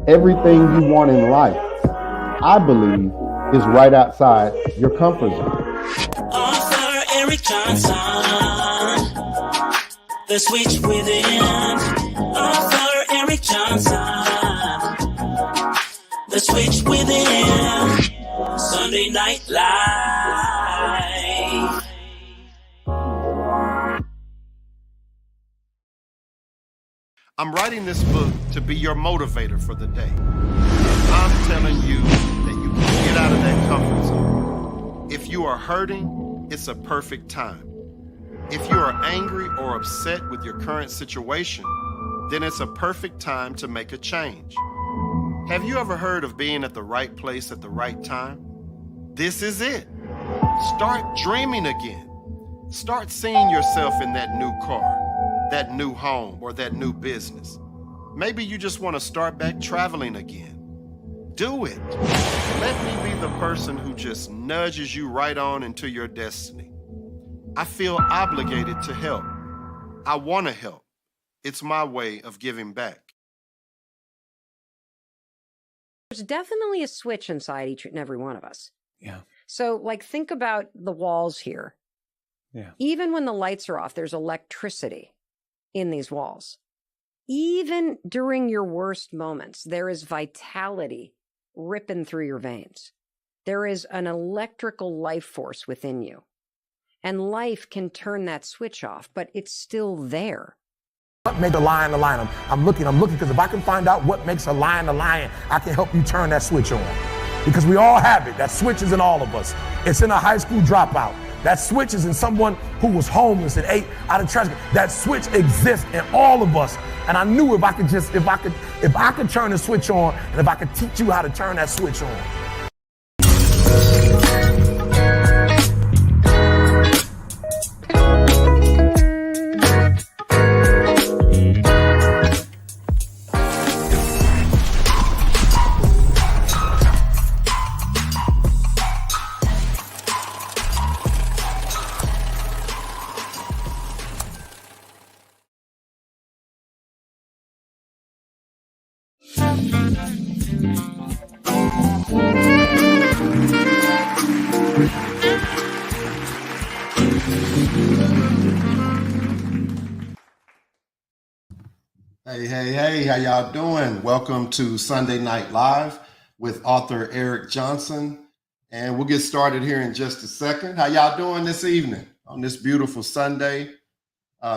Everything you want in life, I believe, is right outside your comfort zone. Author Eric Johnson, The Switch Within. Author Eric Johnson, The Switch Within. Sunday Night Live. I'm writing this book to be your motivator for the day. I'm telling you that you can get out of that comfort zone. If you are hurting, it's a perfect time. If you are angry or upset with your current situation, then it's a perfect time to make a change. Have you ever heard of being at the right place at the right time? This is it. Start dreaming again. Start seeing yourself in that new car, that new home, or that new business. Maybe you just want to start back traveling again. Do it. Let me be the person who just nudges you right on into your destiny. I feel obligated to help. I want to help. It's my way of giving back. There's definitely a switch inside each and every one of us. Yeah. So, like, think about the walls here. Yeah. Even when the lights are off, there's electricity in these walls. Even during your worst moments, there is vitality ripping through your veins. There is an electrical life force within you. And life can turn that switch off, but it's still there. What made the lion a lion? I'm looking because if I can find out what makes a lion, I can help you turn that switch on. Because we all have it. That switch is in all of us. It's in a high school dropout. That switch is in someone who was homeless and ate out of trash. That switch exists in all of us. And I knew if I could turn the switch on, and if I could teach you how to turn that switch on. Hey, how y'all doing? Welcome to Sunday Night Live with author Eric Johnson. And we'll get started here in just a second. How y'all doing this evening on this beautiful Sunday?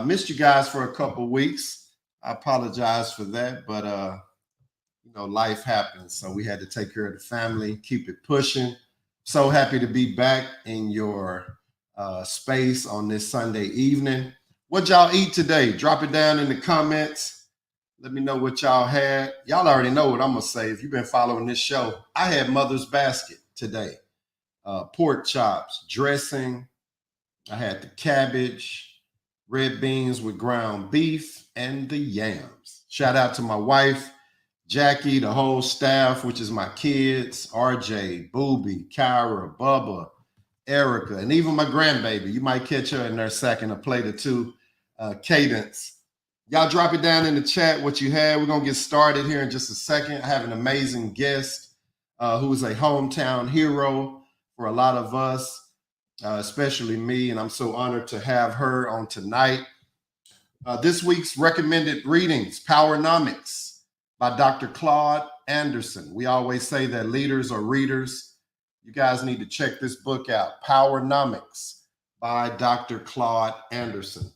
Missed you guys for a couple weeks. I apologize for that, but life happens. So we had to take care of the family, keep it pushing. So happy to be back in your space on this Sunday evening. What y'all eat today? Drop it down in the comments. Let me know what y'all had. Y'all already know what I'm going to say. If you've been following this show, I had Mother's Basket today. Pork chops, dressing. I had the cabbage, red beans with ground beef, and the yams. Shout out to my wife, Jackie, the whole staff, which is my kids, RJ, Booby, Kyra, Bubba, Erica, and even my grandbaby. You might catch her in there sacking a plate or two, Cadence. Y'all drop it down in the chat what you had. We're going to get started here in just a second. I have an amazing guest who is a hometown hero for a lot of us, especially me, and I'm so honored to have her on tonight. This week's recommended readings, Powernomics by Dr. Claude Anderson. We always say that leaders are readers. You guys need to check this book out, Powernomics by Dr. Claude Anderson.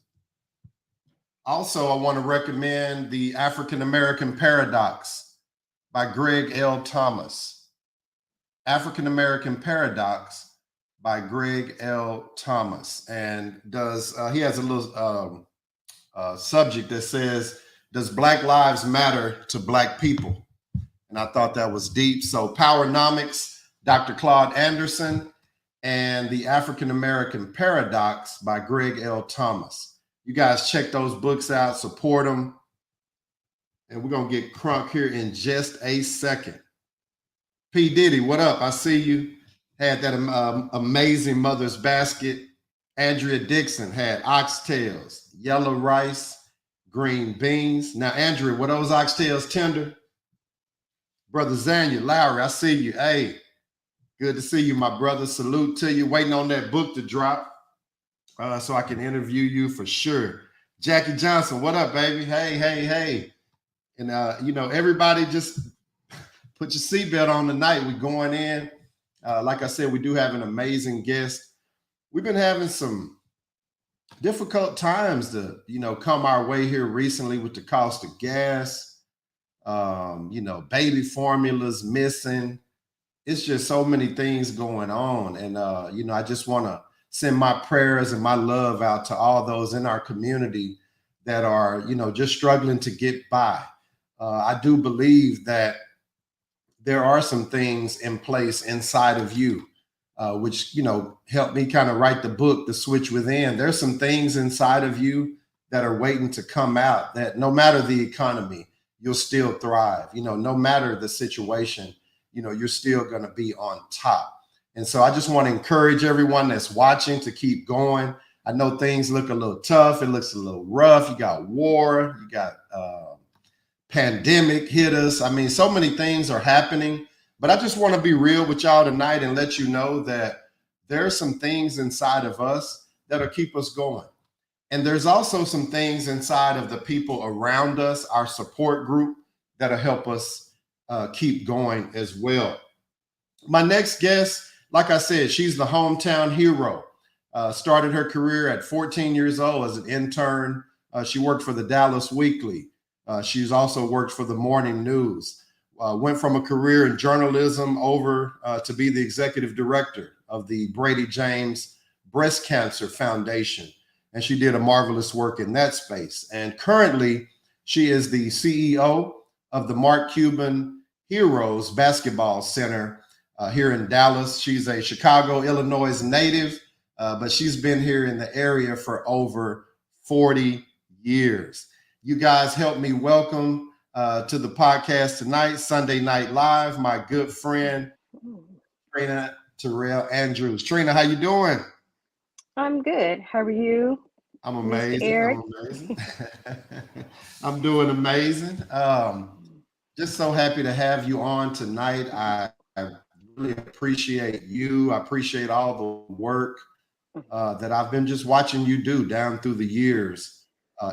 Also, I want to recommend The African American Paradox by Greg L. Thomas. African American Paradox by Greg L. Thomas. And he has a little subject that says, does Black Lives Matter to Black people? And I thought that was deep. So Powernomics, Dr. Claude Anderson, and The African American Paradox by Greg L. Thomas. You guys check those books out, support them. And we're going to get crunk here in just a second. P. Diddy, what up? I see you. Had that amazing Mother's Basket. Andrea Dixon had oxtails, yellow rice, green beans. Now, Andrea, were those oxtails tender? Brother Zanya Lowry, I see you. Hey, good to see you, my brother. Salute to you. Waiting on that book to drop so I can interview you for sure. Jackie Johnson, what up, baby? Hey, hey, hey. And, everybody just put your seatbelt on tonight. We're going in. Like I said, we do have an amazing guest. We've been having some difficult times to, come our way here recently with the cost of gas, baby formulas missing. It's just so many things going on. And, I just want to send my prayers and my love out to all those in our community that are, just struggling to get by. I do believe that there are some things in place inside of you, which, helped me kind of write the book, The Switch Within. There's some things inside of you that are waiting to come out, that no matter the economy, you'll still thrive. No matter the situation, you're still going to be on top. And so I just want to encourage everyone that's watching to keep going. I know things look a little tough. It looks a little rough. You got war, you got pandemic hit us. I mean, so many things are happening, but I just want to be real with y'all tonight and let you know that there are some things inside of us that'll keep us going. And there's also some things inside of the people around us, our support group, that'll help us keep going as well. My next guest, like I said, she's the hometown hero. Started her career at 14 years old as an intern. She worked for the Dallas Weekly. She's also worked for the Morning News. Went from a career in journalism over to be the executive director of the Brady James Breast Cancer Foundation. And she did a marvelous work in that space. And currently, she is the CEO of the Mark Cuban Heroes Basketball Center here in Dallas. She's a Chicago, Illinois native, but she's been here in the area for over 40 years. You guys help me welcome to the podcast tonight, Sunday Night Live, my good friend, Trina Terrell-Andrews. Trina, how you doing? I'm good. How are you? I'm Mr. amazing. Eric? I'm amazing. I'm doing amazing. Just so happy to have you on tonight. I really appreciate you. I appreciate all the work that I've been just watching you do down through the years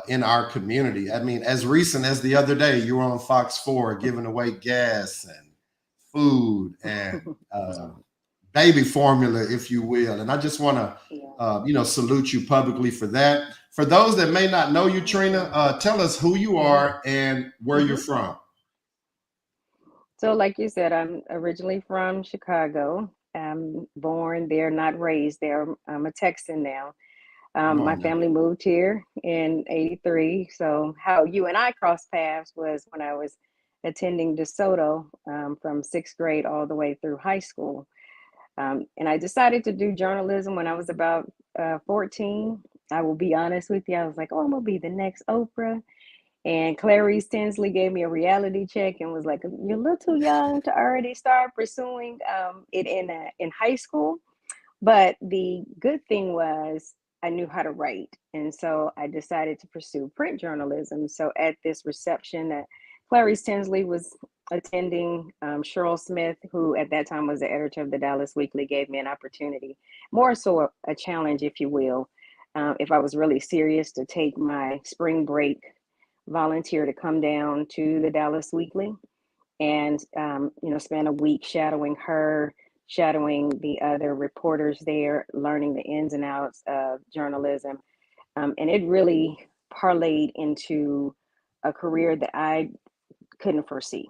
in our community. I mean, as recent as the other day, you were on Fox 4 giving away gas and food and baby formula, if you will. And I just want to, salute you publicly for that. For those that may not know you, Trina, tell us who you are and where you're from. So, like you said, I'm originally from Chicago. I'm born there, not raised there. I'm a Texan now. My family moved here in '83. So, how you and I crossed paths was when I was attending DeSoto from sixth grade all the way through high school. And I decided to do journalism when I was about 14. I will be honest with you. I was like, oh, I'm going to be the next Oprah. And Clarice Tinsley gave me a reality check and was like, you're a little too young to already start pursuing it in high school. But the good thing was I knew how to write. And so I decided to pursue print journalism. So at this reception that Clarice Tinsley was attending, Cheryl Smith, who at that time was the editor of the Dallas Weekly, gave me an opportunity, more so a challenge, if you will, if I was really serious, to take my spring break volunteer to come down to the Dallas Weekly and spend a week shadowing her, shadowing the other reporters there, learning the ins and outs of journalism. And it really parlayed into a career that I couldn't foresee.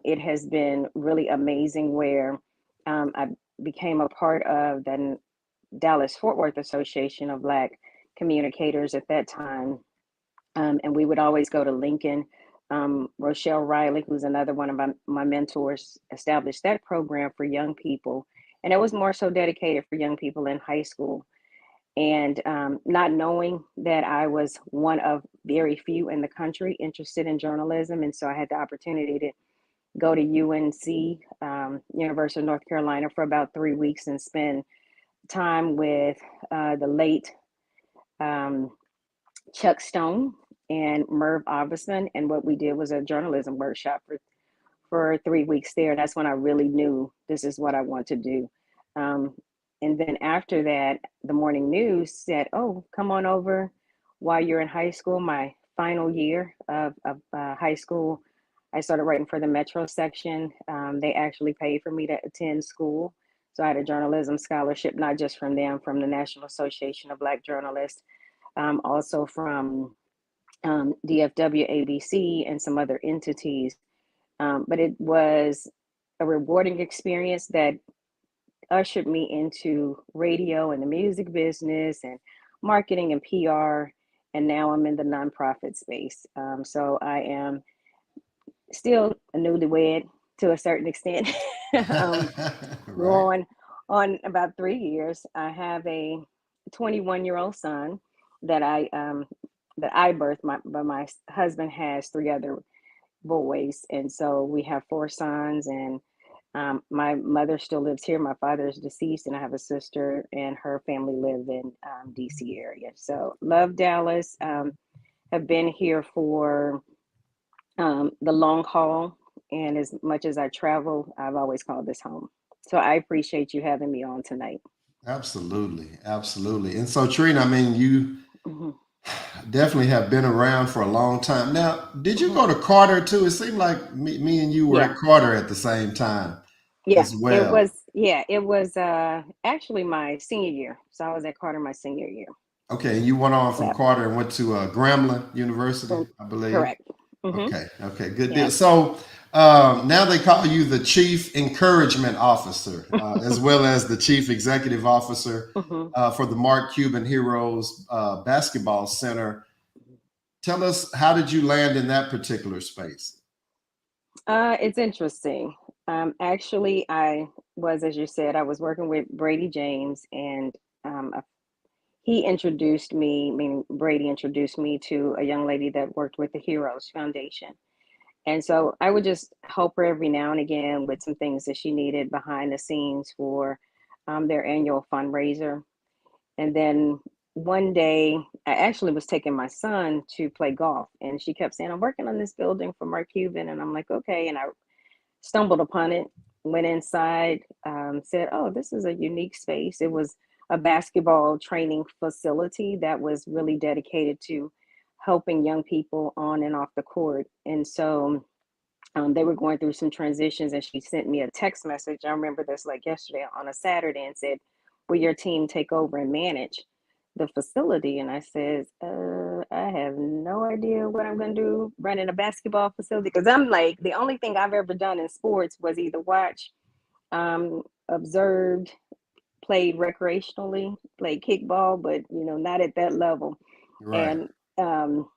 It has been really amazing where I became a part of the Dallas Fort Worth Association of Black Communicators at that time. And we would always go to Lincoln. Rochelle Riley, who's another one of my mentors, established that program for young people. And it was more so dedicated for young people in high school. And not knowing that I was one of very few in the country interested in journalism. And so I had the opportunity to go to UNC, University of North Carolina, for about 3 weeks and spend time with the late Chuck Stone and Merv Iverson. And what we did was a journalism workshop for 3 weeks there. That's when I really knew this is what I want to do. Um, and then after that, the morning news said, "Oh, come on over while you're in high school." My final year of high school, I started writing for the Metro section. They actually paid for me to attend school. So I had a journalism scholarship, not just from them, from the National Association of Black Journalists, also from DFW, ABC, and some other entities. But it was a rewarding experience that ushered me into radio and the music business and marketing and PR. And now I'm in the nonprofit space. So I am still a newlywed to a certain extent. Right. Going on about 3 years. I have a 21-year-old son that I birthed. But my husband has three other boys, and so we have four sons. And my mother still lives here. My father is deceased, and I have a sister, and her family live in DC area. So love Dallas. Have been here for the long haul, and as much as I travel, I've always called this home. So I appreciate you having me on tonight. Absolutely. Absolutely. And so, Trina, I mean, you Hmm. definitely have been around for a long time. Now, did you Hmm. go to Carter too? It seemed like me and you were Yeah, at Carter at the same time yeah. as It well. was yeah, it was actually my senior year. So I was at Carter my senior year. Okay, and you went on from Yep. Carter and went to Grambling University, I believe. Correct. Hmm. Okay, okay, good deal. Yeah. So now they call you the Chief Encouragement Officer, as well as the Chief Executive Officer Hmm. for the Mark Cuban Heroes Basketball Center. Tell us, how did you land in that particular space? It's interesting. Actually, I was, as you said, I was working with Brady James, and he introduced me, I mean, Brady introduced me to a young lady that worked with the Heroes Foundation. And so I would just help her every now and again with some things that she needed behind the scenes for their annual fundraiser. And then one day, I actually was taking my son to play golf, and she kept saying, "I'm working on this building for Mark Cuban." And I'm like, "Okay." And I stumbled upon it, went inside, said, "Oh, this is a unique space." It was a basketball training facility that was really dedicated to helping young people on and off the court. And so they were going through some transitions, and she sent me a text message. I remember this like yesterday on a Saturday, and said, "Will your team take over and manage the facility?" And I said, I have no idea what I'm going to do running a basketball facility, because I'm like, the only thing I've ever done in sports was either watch, observed, played recreationally, played kickball, but not at that level. Right, And um,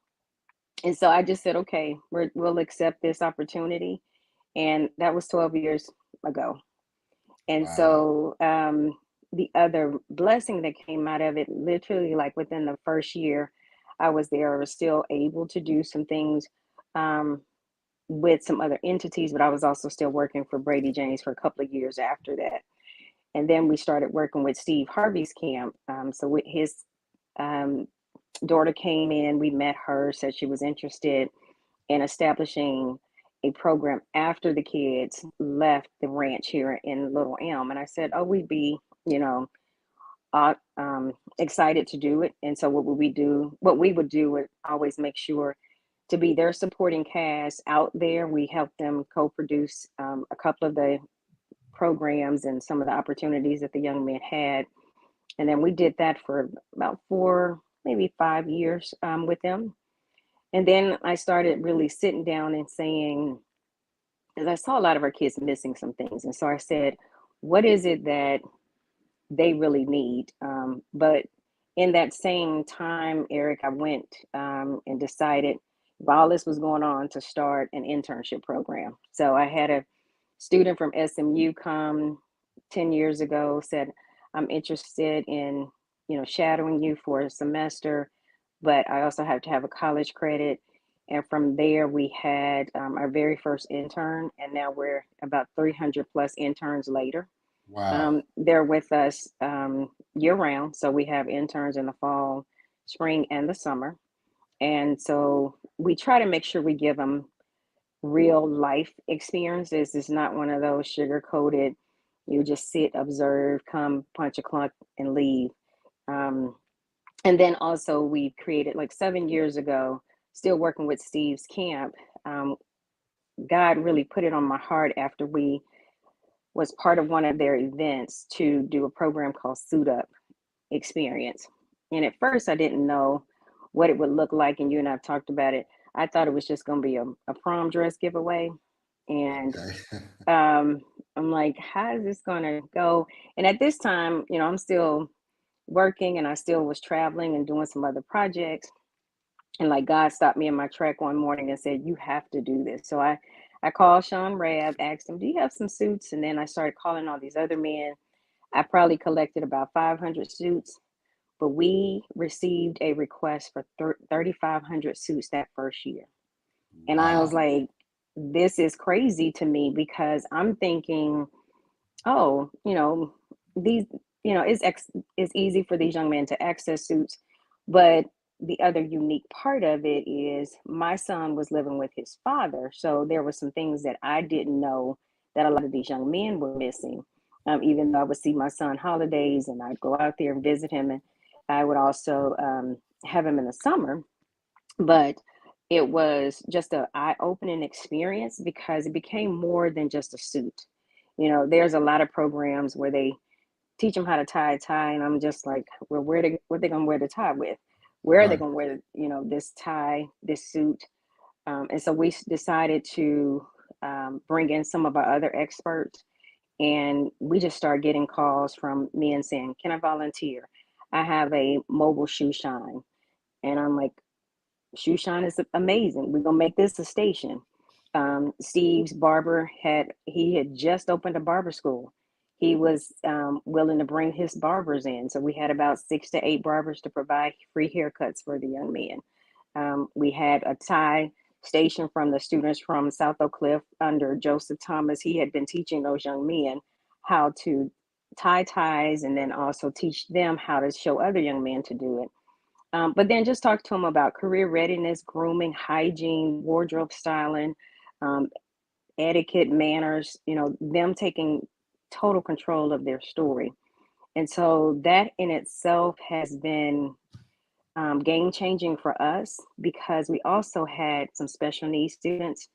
and so I just said, okay, we'll accept this opportunity. And that was 12 years ago. And wow, so the other blessing that came out of it, literally like within the first year I was there, I was still able to do some things um, with some other entities, but I was also still working for Brady James for a couple of years after that. And then we started working with Steve Harvey's camp. So with his um, daughter came in, we met her, said she was interested in establishing a program after the kids left the ranch here in Little Elm. And I said, "Oh, we'd be, you know, excited to do it." And so what would we do? What we would do would always make sure to be their supporting cast out there. We helped them co-produce a couple of the programs and some of the opportunities that the young men had. And then we did that for about 4, maybe 5 years with them. And then I started really sitting down and saying, because I saw a lot of our kids missing some things. And so I said, what is it that they really need? But in that same time, Eric, I went and decided, while this was going on, to start an internship program. So I had a student from SMU come 10 years ago, said, "I'm interested in, shadowing you for a semester, but I also have to have a college credit." And from there, we had our very first intern, and now we're about 300 plus interns later. wow. They're with us year round. So we have interns in the fall, spring, and the summer. And so we try to make sure we give them real life experiences. It's not one of those sugar coated, you just sit, observe, come, punch a clock, and leave. Um, and then also we created like 7 years ago, still working with Steve's camp. Um, God really put it on my heart after we was part of one of their events to do a program called Suit Up Experience. And at first I didn't know what it would look like. And you and I've talked about it. I thought it was just going to be a prom dress giveaway. And Okay. I'm like, how is this going to go? And at this time, I'm still working and I still was traveling and doing some other projects. And like God stopped me in my track one morning and said, you have to do this. So I called Sean Rab, asked him, do you have some suits? And then I started calling all these other men. I probably collected about 500 suits, but we received a request for 3,500 suits that first year. And I was Wow. like, this is crazy to me because I'm thinking, oh, these, it's easy for these young men to access suits. But the other unique part of it is my son was living with his father. So there were some things that I didn't know that a lot of these young men were missing. Even though I would see my son holidays and I'd go out there and visit him, and I would also have him in the summer. But it was just an eye-opening experience because it became more than just a suit. There's a lot of programs where they teach them how to tie a tie, and I'm just like, well, what they gonna wear the tie with? Where are they Right. gonna wear, this tie, this suit? And so we decided to bring in some of our other experts, and we just started getting calls from men saying, "Can I volunteer? I have a mobile shoe shine," and I'm like, "Shoe shine is amazing. We're gonna make this a station." Steve's barber had just opened a barber school. He was willing to bring his barbers in, so we had about 6 to 8 barbers to provide free haircuts for the young men. We had a tie station from the students from South Oak Cliff under Joseph Thomas. He had been teaching those young men how to tie ties and then also teach them how to show other young men to do it. But then just talk to them about career readiness, grooming, hygiene, wardrobe styling, um, etiquette, manners, them taking total control of their story. And so that in itself has been game changing for us because we also had some special needs students.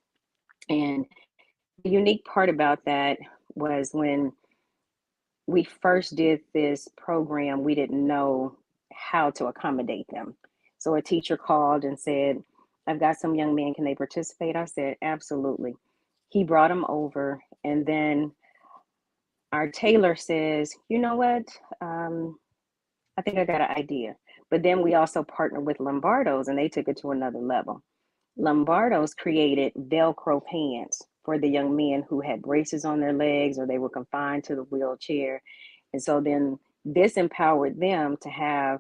And the unique part about that was when we first did this program, we didn't know how to accommodate them. So a teacher called and said, I've got some young men, can they participate? I said, absolutely. He brought them over, and then our tailor says, you know what? I think I got an idea. But then we also partnered with Lombardo's and they took it to another level. Lombardo's created Velcro pants for the young men who had braces on their legs or they were confined to the wheelchair. And so then this empowered them to have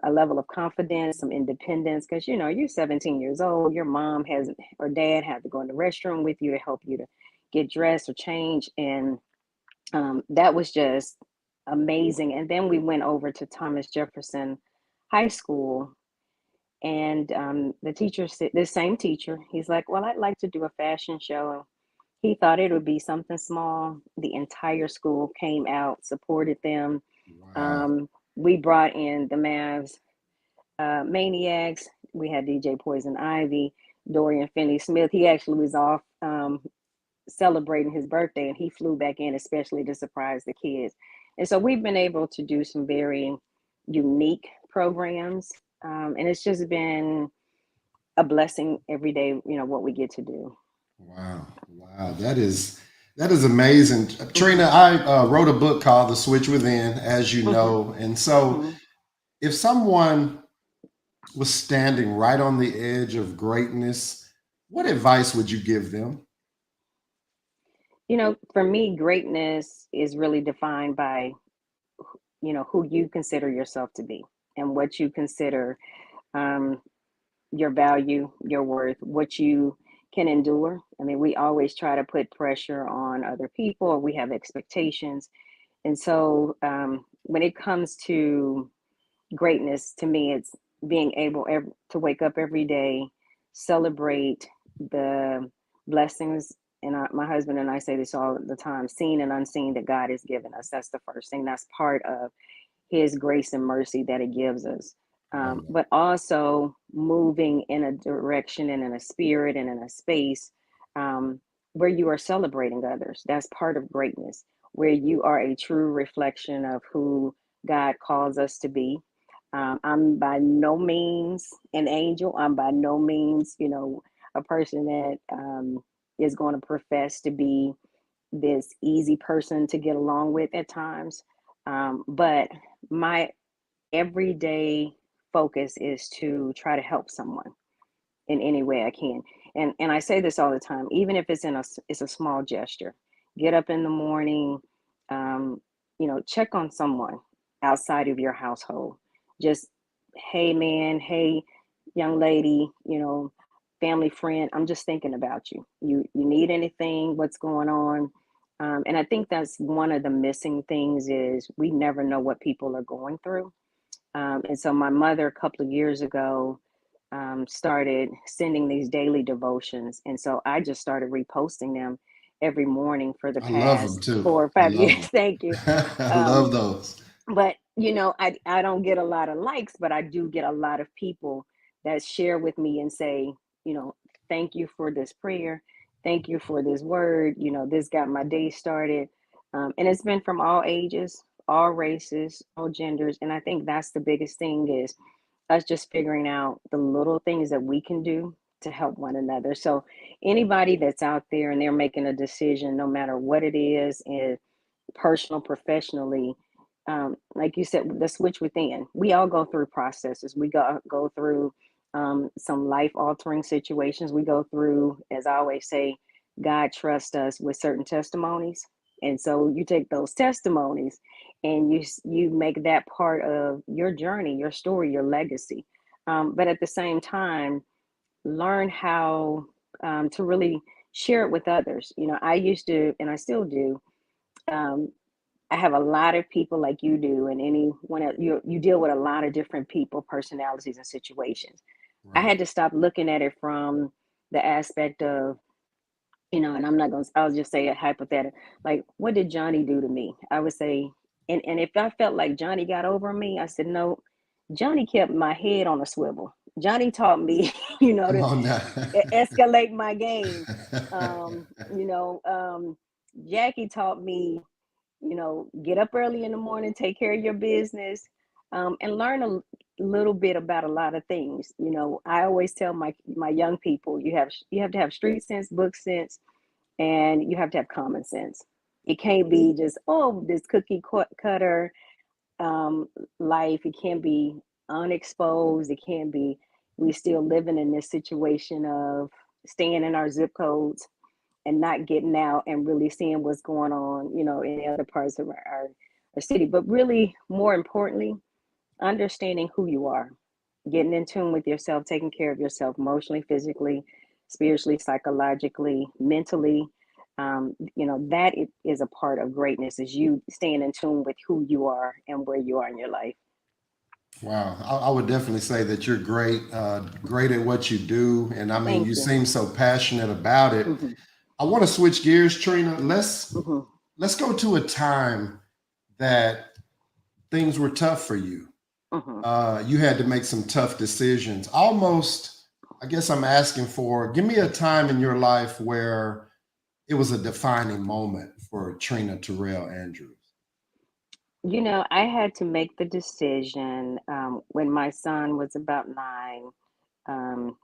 a level of confidence, some independence, because you're 17 years old, your mom has or dad had to go in the restroom with you to help you to get dressed or change. And that was just amazing. And then we went over to Thomas Jefferson High School, and the teacher said, this same teacher, he's like, well, I'd like to do a fashion show. He thought it would be something small. The entire school came out, supported them. Wow. Um, we brought in the Mavs Maniacs. We had DJ Poison Ivy, Dorian Finney-Smith. He actually was off celebrating his birthday and he flew back in especially to surprise the kids. And so we've been able to do some very unique programs. And it's just been a blessing every day, what we get to do. Wow. Wow. That is amazing. Trina, Mm-hmm. I wrote a book called The Switch Within, as you Mm-hmm. know. And so Mm-hmm. if someone was standing right on the edge of greatness, what advice would you give them? For me, greatness is really defined by, who you consider yourself to be and what you consider um, your value, your worth, what you can endure. I mean, we always try to put pressure on other people, or we have expectations. And so when it comes to greatness, to me, it's being able to wake up every day, celebrate the blessings. And my husband and I say this all the time, seen and unseen, that God has given us. That's the first thing. That's part of his grace and mercy that it gives us. But also moving in a direction and in a spirit and in a space where you are celebrating others. That's part of greatness, where you are a true reflection of who God calls us to be. I'm by no means an angel. I'm by no means, a person that is going to profess to be this easy person to get along with at times. But my everyday focus is to try to help someone in any way I can. And I say this all the time, even if it's a small gesture. Get up in the morning, check on someone outside of your household. Just, hey man, hey young lady, family friend, I'm just thinking about you. You need anything? What's going on? And I think that's one of the missing things is we never know what people are going through. And so my mother, a couple of years ago, started sending these daily devotions. And so I just started reposting them every morning for the I love them past too. 4 or 5 years. Them. Thank you. I love those. But, I don't get a lot of likes, but I do get a lot of people that share with me and say, thank you for this prayer. Thank you for this word. This got my day started. And it's been from all ages, all races, all genders. And I think that's the biggest thing is us just figuring out the little things that we can do to help one another. So anybody that's out there and they're making a decision, no matter what it is, and personal, professionally, like you said, the switch within. We all go through processes. We go through some life altering situations. We go through, as I always say, God trusts us with certain testimonies. And so you take those testimonies and you make that part of your journey, your story, your legacy. But at the same time, learn how to really share it with others. I used to, and I still do. Um, I have a lot of people like you do, and anyone else, you deal with a lot of different people, personalities, and situations. I Right. had to stop looking at it from the aspect of, and I'll just say a hypothetical, like, what did Johnny do to me? I would say, and if I felt like Johnny got over me, I said, no, Johnny kept my head on a swivel. Johnny taught me, Come to on now. escalate my game. Um, you know, um, Jackie taught me, get up early in the morning, take care of your business, and learn a little bit about a lot of things. I always tell my young people, you have to have street sense, book sense, and you have to have common sense. It can't be just, this cookie cutter life. It can't be unexposed. It can't be we still living in this situation of staying in our zip codes and not getting out and really seeing what's going on, in the other parts of our city. But really, more importantly, understanding who you are, getting in tune with yourself, taking care of yourself emotionally, physically, spiritually, psychologically, mentally. That is a part of greatness, is you staying in tune with who you are and where you are in your life. Wow, I would definitely say that you're great, great at what you do, and I mean, Thank you you. seem so passionate about it. Hmm. I want to switch gears, Trina. Hmm. Let's go to a time that things were tough for you. Hmm. You had to make some tough decisions. Almost, I guess I'm asking for, give me a time in your life where it was a defining moment for Trina Terrell-Andrews. I had to make the decision when my son was about 9, um,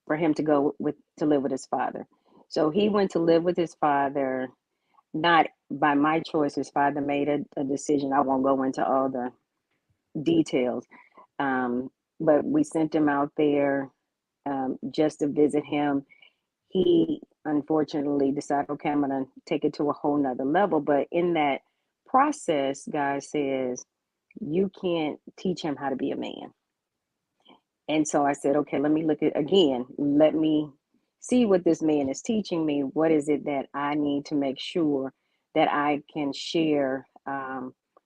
for him to live with his father. So he went to live with his father, not by my choice. His father made a decision. I won't go into all the details, um, but we sent him out there just to visit him. He unfortunately decided, okay, I'm going to take it to a whole nother level. But in that process, God says, you can't teach him how to be a man. And so I said, okay, let me look at again. Let me see what this man is teaching me. What is it that I need to make sure that I can share?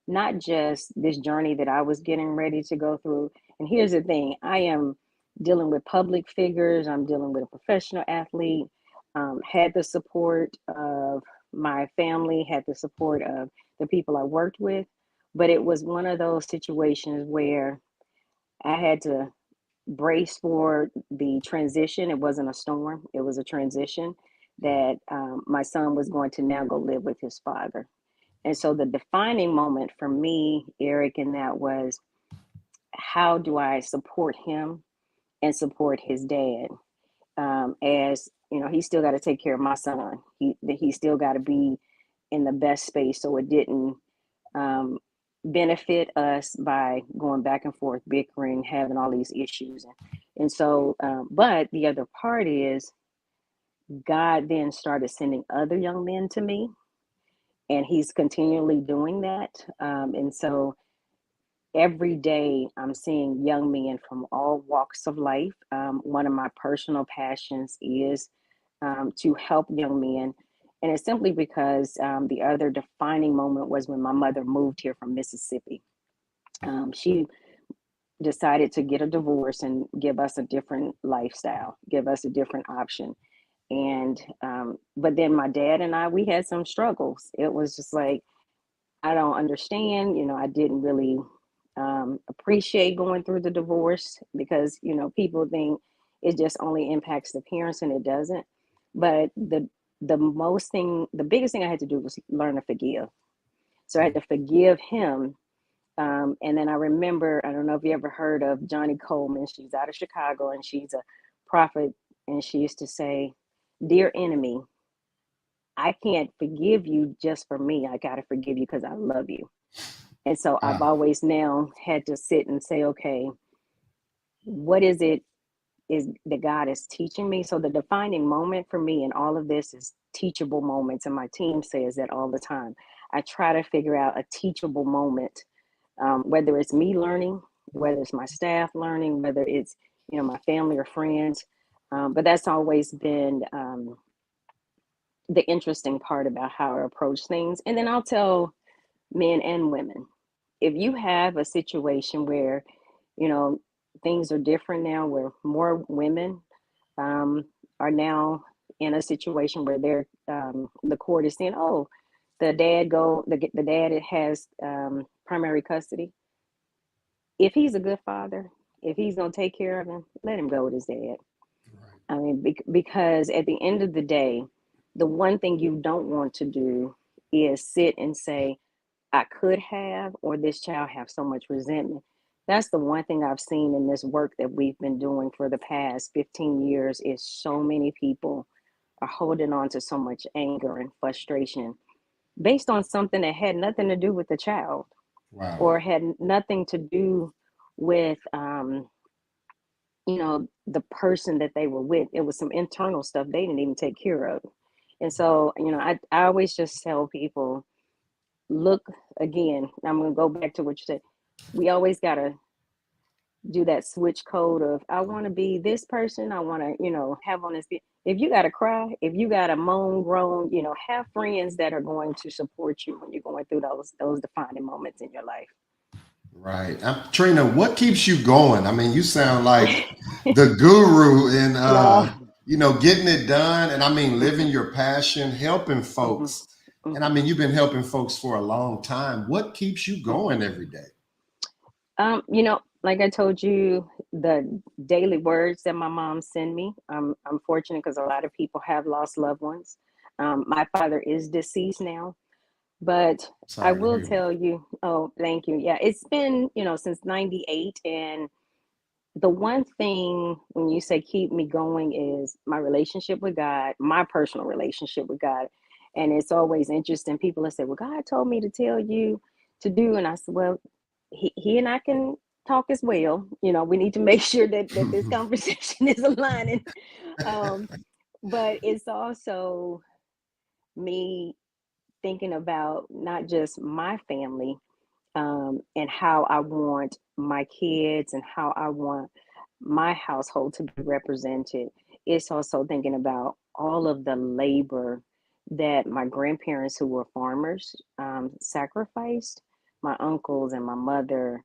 Not just this journey that I was getting ready to go through. And here's the thing, I am dealing with public figures, I'm dealing with a professional athlete. had the support of my family, had the support of the people I worked with, but it was one of those situations where I had to brace for the transition. It wasn't a storm, it was a transition that my son was going to now go live with his father. And so the defining moment for me, Eric, in that was, how do I support him and support his dad? As you know, he still got to take care of my son. He still got to be in the best space, so it didn't um, benefit us by going back and forth, bickering, having all these issues. And so, but the other part is, God then started sending other young men to me, and He's continually doing that. And so every day I'm seeing young men from all walks of life. One of my personal passions is to help young men. And it's simply because the other defining moment was when my mother moved here from Mississippi. She decided to get a divorce and give us a different lifestyle, give us a different option. And, but then my dad and I, we had some struggles. It was just like, I don't understand, I didn't really appreciate going through the divorce because, people think it just only impacts the parents, and it doesn't. But the biggest thing I had to do was learn to forgive. So I had to forgive him. And then I remember, I don't know if you ever heard of Johnny Coleman. She's out of Chicago, and she's a prophet. And she used to say, "Dear enemy, I can't forgive you just for me. I got to forgive you because I love you." And so I've always now had to sit and say, okay, what is it is that God is teaching me? So the defining moment for me in all of this is teachable moments. And my team says that all the time. I try to figure out a teachable moment, whether it's me learning, whether it's my staff learning, whether it's, my family or friends. But that's always been the interesting part about how I approach things. And then I'll tell men and women, if you have a situation where, things are different now, where more women are now in a situation where they're the court is saying, oh, the dad has primary custody. If he's a good father, if he's going to take care of him, let him go with his dad. I mean, because at the end of the day, the one thing you don't want to do is sit and say, I could have, or this child have so much resentment. That's the one thing I've seen in this work that we've been doing for the past 15 years is so many people are holding on to so much anger and frustration based on something that had nothing to do with the child. Wow. Or had nothing to do with, the person that they were with. It was some internal stuff they didn't even take care of. And so, I always just tell people, look, again, I'm going to go back to what you said. We always got to do that switch code of, I want to be this person. I want to, have on this. If you got to cry, if you got to moan, groan, have friends that are going to support you when you're going through those defining moments in your life. Right. Trina, what keeps you going? I mean, you sound like the guru in, No. getting it done. And I mean, living Mhm. your passion, helping Mhm. folks. And I Mhm. mean, you've been helping folks for a long time. What keeps you Mhm. going every day? Like I told you, the daily words that my mom send me, I'm fortunate because a lot of people have lost loved ones. My father is deceased now, but I Sorry to will hear that. tell you, oh, thank you. Yeah, it's been, since 98. And the one thing when you say keep me going is my relationship with God, my personal relationship with God. And it's always interesting. People have said, well, God told me to tell you to do. And I said, well, he and I can talk as well. We need to make sure that this conversation is aligning. Um, but it's also me thinking about not just my family, and how I want my kids and how I want my household to be represented. It's also thinking about all of the labor that my grandparents, who were farmers, sacrificed, my uncles and my mother,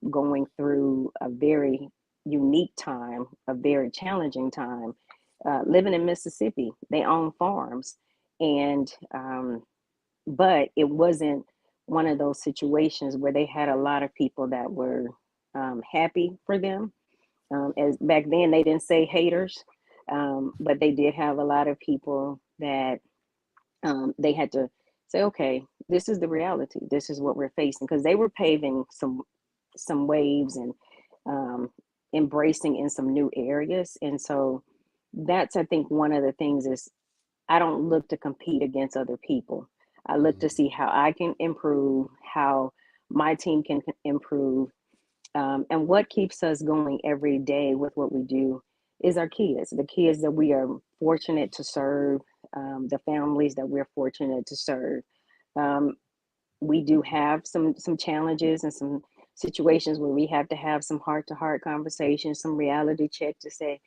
going through a very unique time, a very challenging time. living in Mississippi. They own farms, and but it wasn't one of those situations where they had a lot of people that were happy for them. As back then, they didn't say haters, but they did have a lot of people that they had to say, okay, this is the reality. This is what we're facing, because they were paving some waves and embracing in some new areas. And so that's, I think, one of the things is I don't look to compete against other people. I look to see how I can improve, how my team can improve, and what keeps us going every day with what we do is our kids, the kids that we are fortunate to serve, the families that we're fortunate to serve. Um, we do have some challenges and some situations where we have to have some heart to heart conversations, some reality check to say,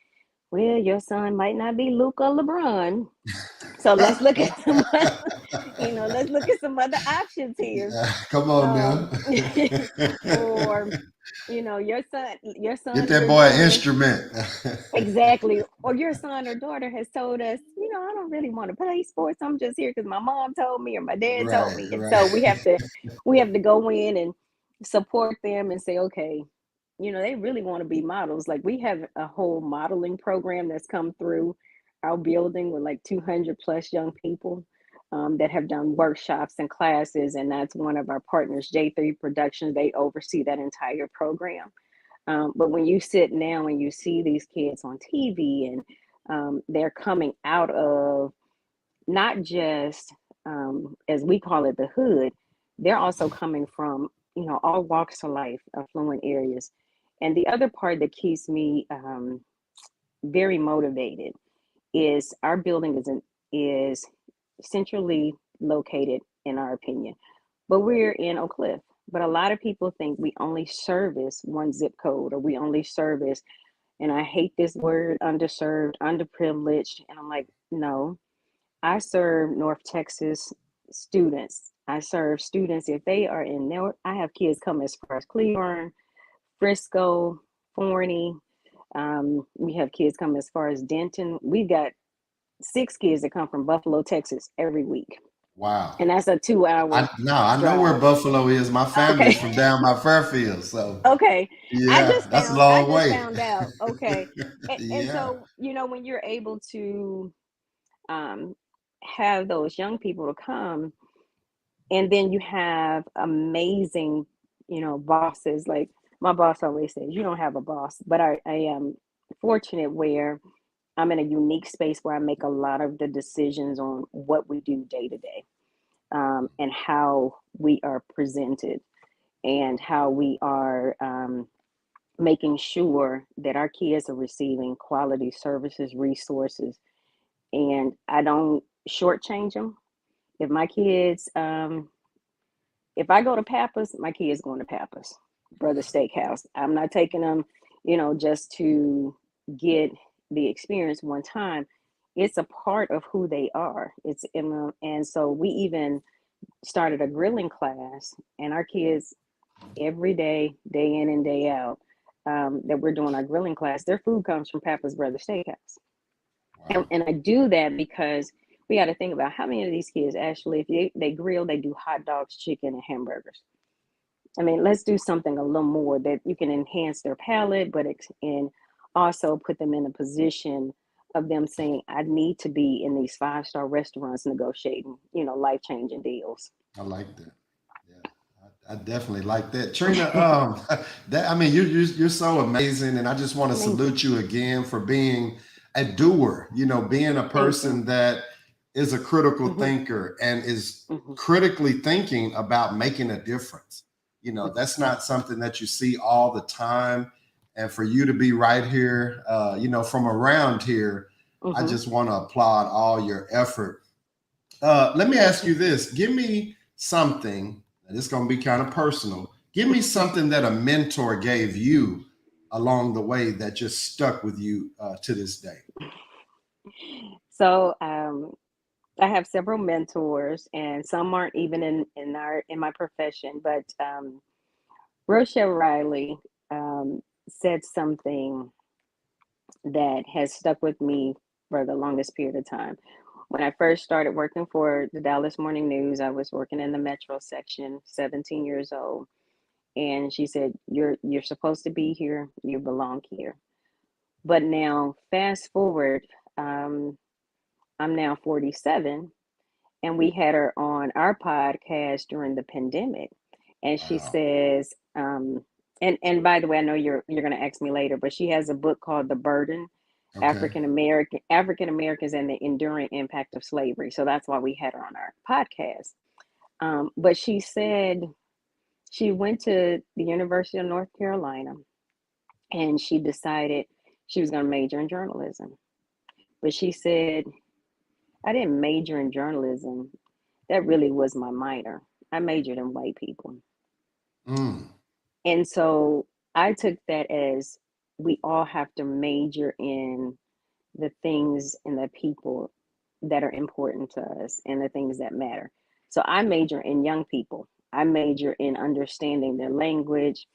well, your son might not be Luke or LeBron, so let's look at some let's look at some other options here. Come on now. Or your Get son or that your boy an daughter. instrument. Exactly. Or your son or daughter has told us, I don't really want to play sports. I'm just here because my mom told me or my dad told Right, me. And so right. we have to go in and support them and say, okay, they really want to be models. Like, we have a whole modeling program that's come through our building with like 200 plus young people that have done workshops and classes. And that's one of our partners, J3 Productions. They oversee that entire program. But when you sit now and you see these kids on TV, and they're coming out of not just, as we call it, the hood, they're also coming from, all walks of life, affluent areas. And the other part that keeps me very motivated is our building is centrally located, in our opinion, but we're in Oak Cliff. But a lot of people think we only service one zip code, or we only service, and I hate this word, underserved, underprivileged. And I'm like, no, I serve North Texas students. I serve students if they are in there. I have kids come as far as Cleburne, Frisco, Forney. We have kids come as far as Denton. We've got 6 kids that come from Buffalo, Texas every week. Wow. And that's a 2-hour I know where drive. Buffalo is. My family is Okay. from down by Fairfield. So Okay. yeah, that's a I long just way. found out. Okay. And Yeah. so, when you're able to um, have those young people to come, and then you have amazing, bosses. Like, my boss always says, you don't have a boss, but I am fortunate where I'm in a unique space where I make a lot of the decisions on what we do day to day, and how we are presented, and how we are making sure that our kids are receiving quality services, resources, and I don't shortchange them. If my kids, if I go to Pappas, my kids going to Pappas, Brother Steakhouse. I'm not taking them, just to get the experience one time. It's a part of who they are. It's in and so we even started a grilling class, and our kids every day, day in and day out, that we're doing our grilling class, their food comes from Papa's Brother Steakhouse. And, Wow. and I do that because we got to think about how many of these kids actually, if they grill, they do hot dogs, chicken, and hamburgers. I mean, let's do something a little more that you can enhance their palate, but and also put them in a position of them saying, I need to be in these 5-star restaurants negotiating, life-changing deals. I like that. Yeah, I definitely like that. Trina, that I mean, you're so amazing, and I just want to Thank you. salute you again for being a doer. Being a Thank you. person that is a critical Hmm. thinker and is Hmm. critically thinking about making a difference. That's not something that you see all the time, and for you to be right here, from around here, I Hmm. just want to applaud all your effort. Let me Thank ask you. you this. Give me something, and it's going to be kind of personal. Give me something that a mentor gave you along the way that just stuck with you to this day. So I have several mentors, and some aren't even in my profession. But Rochelle Riley said something that has stuck with me for the longest period of time. When I first started working for the Dallas Morning News, I was working in the Metro section, 17 years old. And she said, you're supposed to be here, you belong here. But now fast forward, I'm now 47, and we had her on our podcast during the pandemic. And she Wow. says, and by the way, I know you're going to ask me later, but she has a book called The Burden, Okay. African Americans and the Enduring Impact of Slavery. So that's why we had her on our podcast. But she said she went to the University of North Carolina, and she decided she was going to major in journalism. But she said, I didn't major in journalism. That really was my minor. I majored in white people. Mm. And so I took that as we all have to major in the things and the people that are important to us and the things that matter. So I major in young people. I major in understanding their language,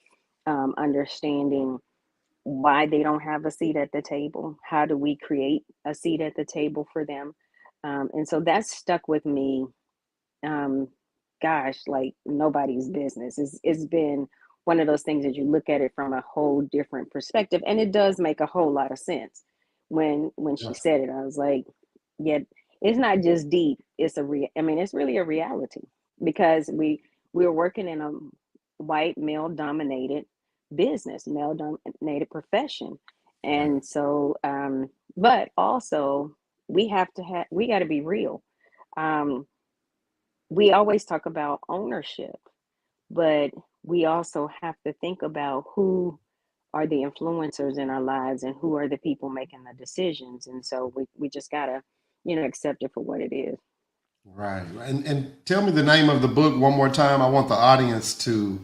understanding why they don't have a seat at the table. How do we create a seat at the table for them? And so that's stuck with me. Gosh, like nobody's business. It's been one of those things that you look at it from a whole different perspective, and it does make a whole lot of sense. When she Yeah. said it, I was like, yeah, it's not just deep. I mean, it's really a reality because we're working in a white male dominated business, male dominated profession, Right. and so, but also we got to be real. Um, we always talk about ownership, but we also have to think about who are the influencers in our lives and who are the people making the decisions. And so we just gotta, accept it for what it is. Right. And tell me the name of the book one more time. I want the audience to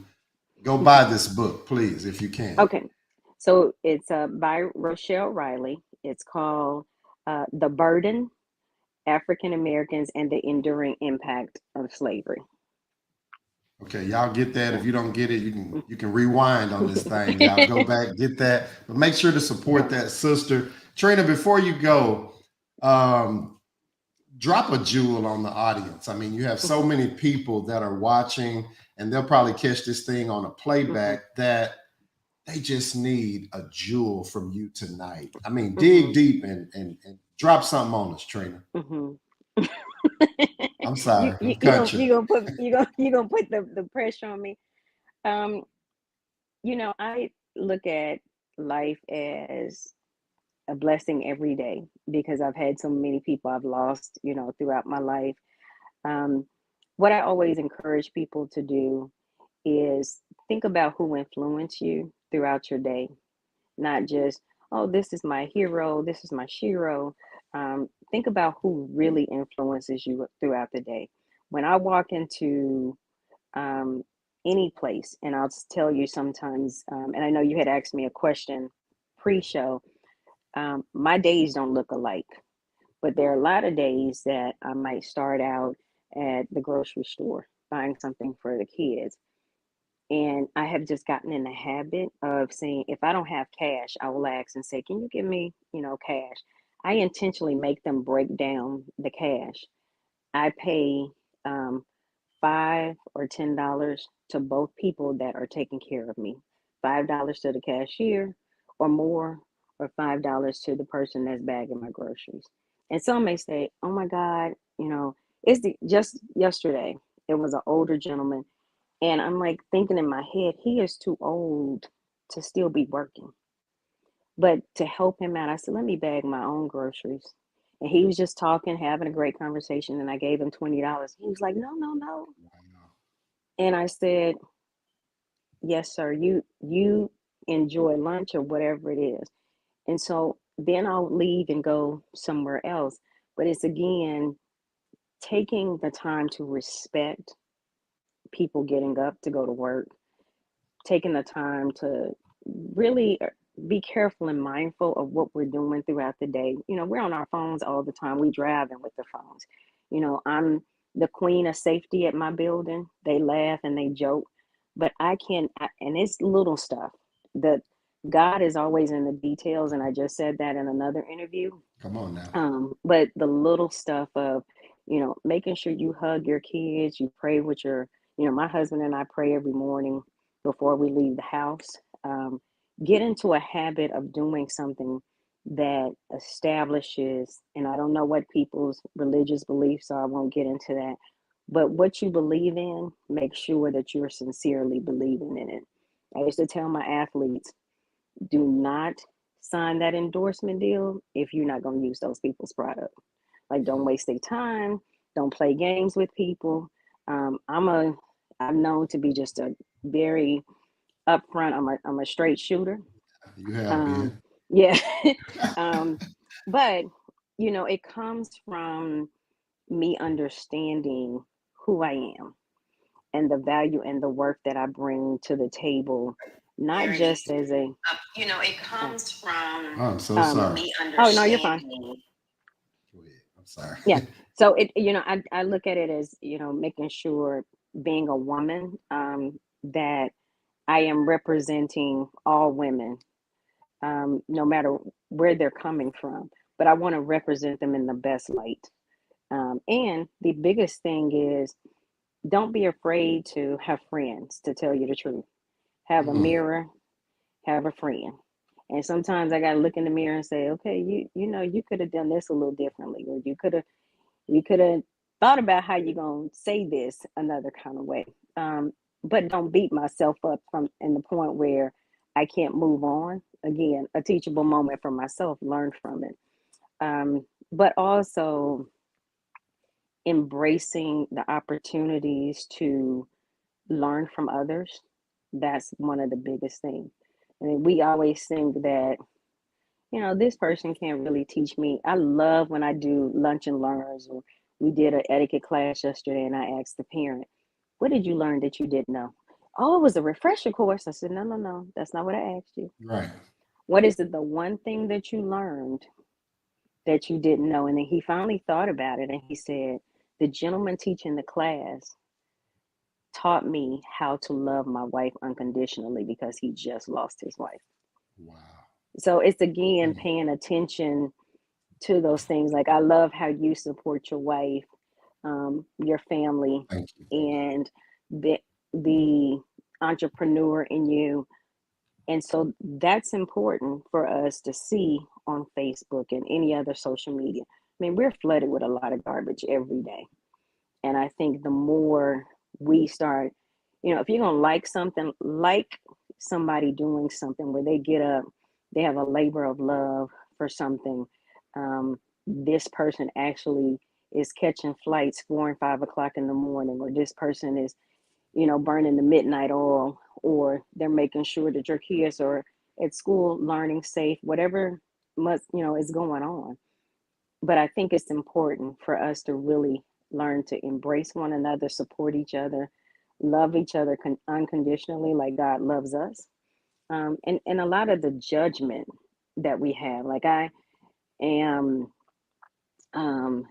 go buy this book, please, if you can. Okay. So it's by Rochelle Riley. It's called The Burden, African Americans and the Enduring Impact of Slavery. Okay, y'all get that. Yeah. If you don't get it, you can rewind on this thing. Y'all go back, get that. But make sure to support Yeah. that sister. Trina, before you go, um, drop a jewel on the audience. I mean, you have so many people that are watching, and they'll probably catch this thing on a playback that they just need a jewel from you tonight. I mean, dig deep and drop something on us, Trina. Mm-hmm. I'm you sorry, you I'm you gonna country. you gonna put you gonna put the pressure on me. Um, I look at life as a blessing every day because I've had so many people I've lost, throughout my life. Um, what I always encourage people to do is think about who influenced you throughout your day, not just, oh, this is my hero, this is my shero. Think about who really influences you throughout the day. When I walk into um, any place, and I'll tell you sometimes, and I know you had asked me a question pre-show. My days don't look alike, but there are a lot of days that I might start out at the grocery store buying something for the kids. And I have just gotten in the habit of saying, if I don't have cash, I will ask and say, can you give me, cash? I intentionally make them break down the cash. I pay um, $5 or $10 to both people that are taking care of me. $5 to the cashier or more, or $5 to the person that's bagging my groceries. And some may say, "Oh my God, just yesterday it was an older gentleman," and I'm like thinking in my head, he is too old to still be working. But to help him out, I said, "Let me bag my own groceries." And he was just talking, having a great conversation, and I gave him $20. He was like, "No, no, no." And I said, "Yes, sir. You enjoy lunch or whatever it is." And so then I'll leave and go somewhere else. But it's again taking the time to respect people getting up to go to work, taking the time to really be careful and mindful of what we're doing throughout the day. We're on our phones all the time. We driving with the phones. I'm the queen of safety at my building. They laugh and they joke, but and it's little stuff. The God is always in the details, and I just said that in another interview. Come on now. But the little stuff of, making sure you hug your kids, you pray with your, my husband and I pray every morning before we leave the house. Get into a habit of doing something that establishes, and I don't know what people's religious beliefs are, I won't get into that, but what you believe in, make sure that you're sincerely believing in it. I used to tell my athletes, do not sign that endorsement deal if you're not going to use those people's product. Like, don't waste their time. Don't play games with people. I'm known to be just a very upfront. I'm a straight shooter. You have Um, been. yeah. But it comes from me understanding who I am and the value and the work that I bring to the table, not just as a, It comes from Oh, I'm so sorry. me oh, no, you're fine. understanding. Go ahead. I'm sorry. Yeah. So I look at it as, making sure, being a woman, that I am representing all women, no matter where they're coming from, but I want to represent them in the best light. And the biggest thing is, don't be afraid to have friends, to tell you the truth. Have a mirror, have a friend. And sometimes I gotta look in the mirror and say, okay, you could have done this a little differently, or you could have thought about how you're gonna say this another kind of way. But don't beat myself up from in the point where I can't move on. Again, a teachable moment for myself, learn from it. But also embracing the opportunities to learn from others. That's one of the biggest things. I mean, we always think that, this person can't really teach me. I love when I do lunch and learns, or we did an etiquette class yesterday and I asked the parent, what did you learn that you didn't know? Oh, it was a refresher course. I said, no, no, no, that's not what I asked you. Right. What is the one thing that you learned that you didn't know? And then he finally thought about it and he said, the gentleman teaching the class taught me how to love my wife unconditionally because he just lost his wife. Wow. So it's again paying attention to those things. Like, I love how you support your wife, your family, Thank you. and the entrepreneur in you. And so that's important for us to see on Facebook and any other social media. I mean, we're flooded with a lot of garbage every day. And I think the more we start, if you're going to like something, like somebody doing something where they get up, they have a labor of love for something. This person actually is catching flights 4 and 5 o'clock in the morning, or this person is, burning the midnight oil, or they're making sure that your kids are at school learning safe, whatever is going on. But I think it's important for us to really learn to embrace one another, support each other, love each other unconditionally, like God loves us. And a lot of the judgment that we have, like, I am um,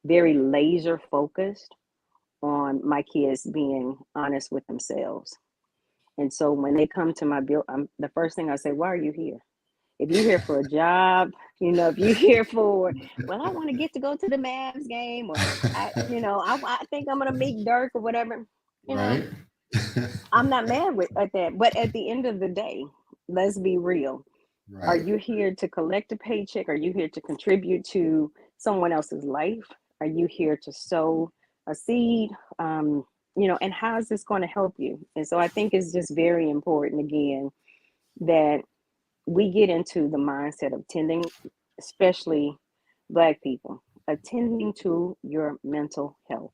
very laser focused on my kids being honest with themselves. And so when they come to my bill, the first thing I say, why are you here? If you're here for a job, if you're here for, well, I want to get to go to the Mavs game, or I think I'm gonna meet Dirk or whatever. Right. I'm not mad at that. But at the end of the day, let's be real. Are Right. you here to collect a paycheck? Are you here to contribute to someone else's life? Are you here to sow a seed? And how is this going to help you? And so I think it's just very important, again, that we get into the mindset of tending, especially Black people, attending to your mental health.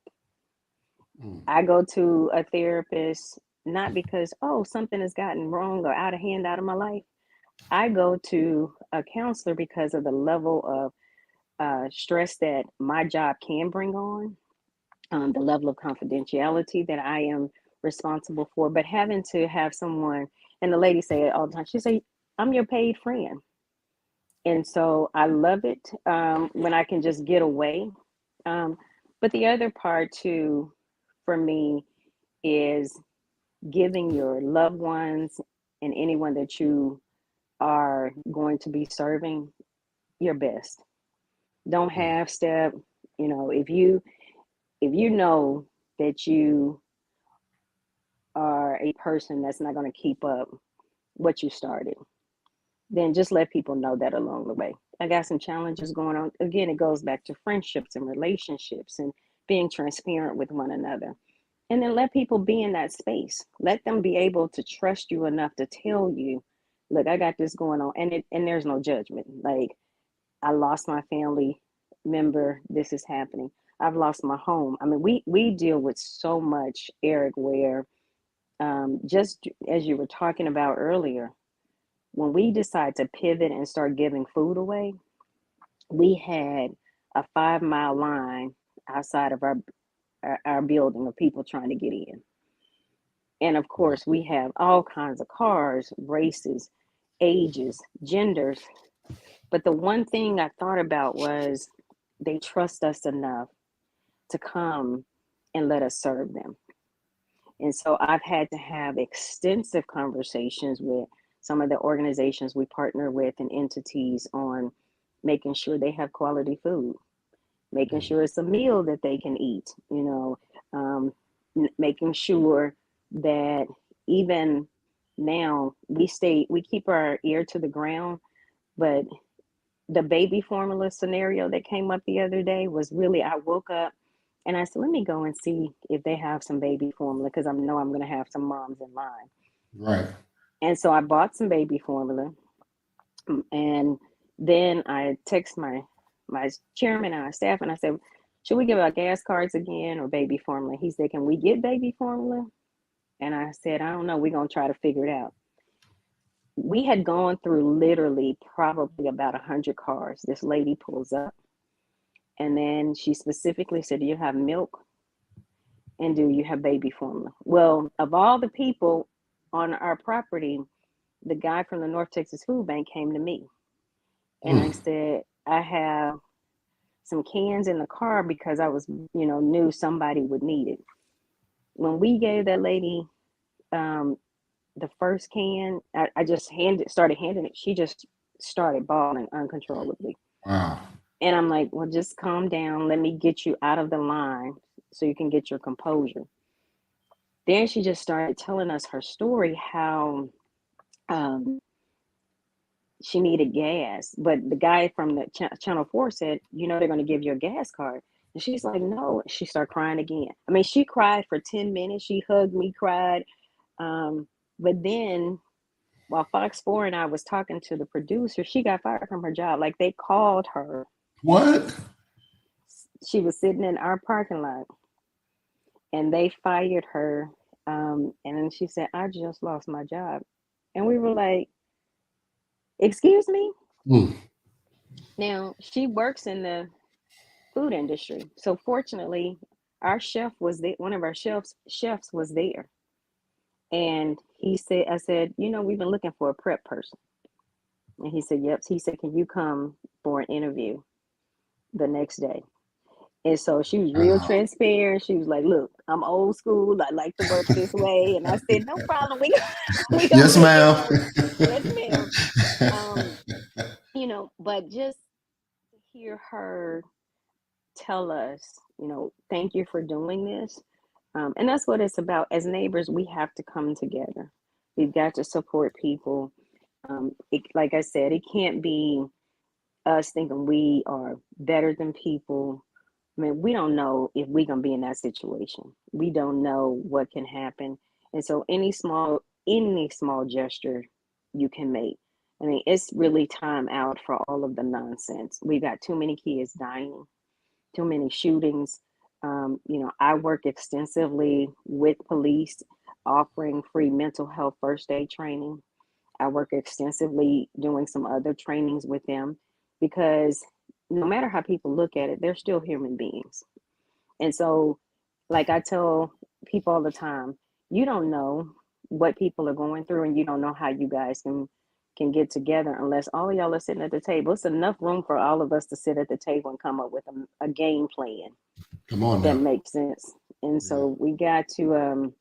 I go to a therapist not because, oh, something has gotten wrong or out of hand out of my life. I go to a counselor because of the level of stress that my job can bring on, the level of confidentiality that I am responsible for, but having to have someone, and the lady say it all the time, she say, I'm your paid friend. And so I love it when I can just get away. But the other part too, for me, is giving your loved ones and anyone that you are going to be serving, your best. Don't half step. You know, if you know that you are a person that's not going to keep up what you started, then just let people know that along the way. I got some challenges going on. Again, it goes back to friendships and relationships and being transparent with one another. And then let people be in that space. Let them be able to trust you enough to tell you, look, I got this going on. And there's no judgment. Like, I lost my family member, this is happening. I've lost my home. I mean, we deal with so much, Eric, where just as you were talking about earlier, when we decide to pivot and start giving food away, we had a 5 mile line outside of our building of people trying to get in. And of course, we have all kinds of cars, races, ages, genders. But the one thing I thought about was they trust us enough to come and let us serve them. And so I've had to have extensive conversations with some of the organizations we partner with and entities on making sure they have quality food, making sure it's a meal that they can eat, you know, making sure that even now we keep our ear to the ground. But the baby formula scenario that came up the other day was really, I woke up and I said, let me go and see if they have some baby formula, because I know I'm going to have some moms in line. Right. And so I bought some baby formula, and then I text my chairman and our staff, and I said, should we give out gas cards again or baby formula? He said, can we get baby formula? And I said, I don't know. We're going to try to figure it out. We had gone through literally probably about 100 cars. This lady pulls up, and then she specifically said, do you have milk? And do you have baby formula? Well, of all the people on our property, the guy from the North Texas Food Bank came to me. And I said, I have some cans in the car because I was, knew somebody would need it. When we gave that lady the first can, I just started handing it. She just started bawling uncontrollably. Wow. And I'm like, well, just calm down. Let me get you out of the line so you can get your composure. Then she just started telling us her story, how she needed gas. But the guy from the Channel 4 said, they're going to give you a gas card. And she's like, no. She started crying again. I mean, she cried for 10 minutes. She hugged me, cried. But then while Fox 4 and I was talking to the producer, she got fired from her job. Like, they called her. What? She was sitting in our parking lot and they fired her. And then she said, I just lost my job. And we were like, excuse me? Now, she works in the food industry. So fortunately, our chef was there. One of our chefs was there. And I said, we've been looking for a prep person. And he said, yep. He said, can you come for an interview the next day? And so she was real transparent. She was like, look, I'm old school. I like to work this way. And I said, no problem. We Yes, ma'am. Yes, ma'am. But just to hear her tell us, thank you for doing this. And that's what it's about. As neighbors, we have to come together. We've got to support people. Like I said, it can't be us thinking we are better than people. I mean, we don't know if we're going to be in that situation. We don't know what can happen. And so any small gesture you can make. I mean, it's really time out for all of the nonsense. We've got too many kids dying, too many shootings. I work extensively with police, offering free mental health first aid training. I work extensively doing some other trainings with them, because no matter how people look at it, they're still human beings. And so, like I tell people all the time, you don't know what people are going through, and you don't know how you guys can get together unless all of y'all are sitting at the table. It's enough room for all of us to sit at the table and come up with a game plan. Come on that now. makes sense. And so we got to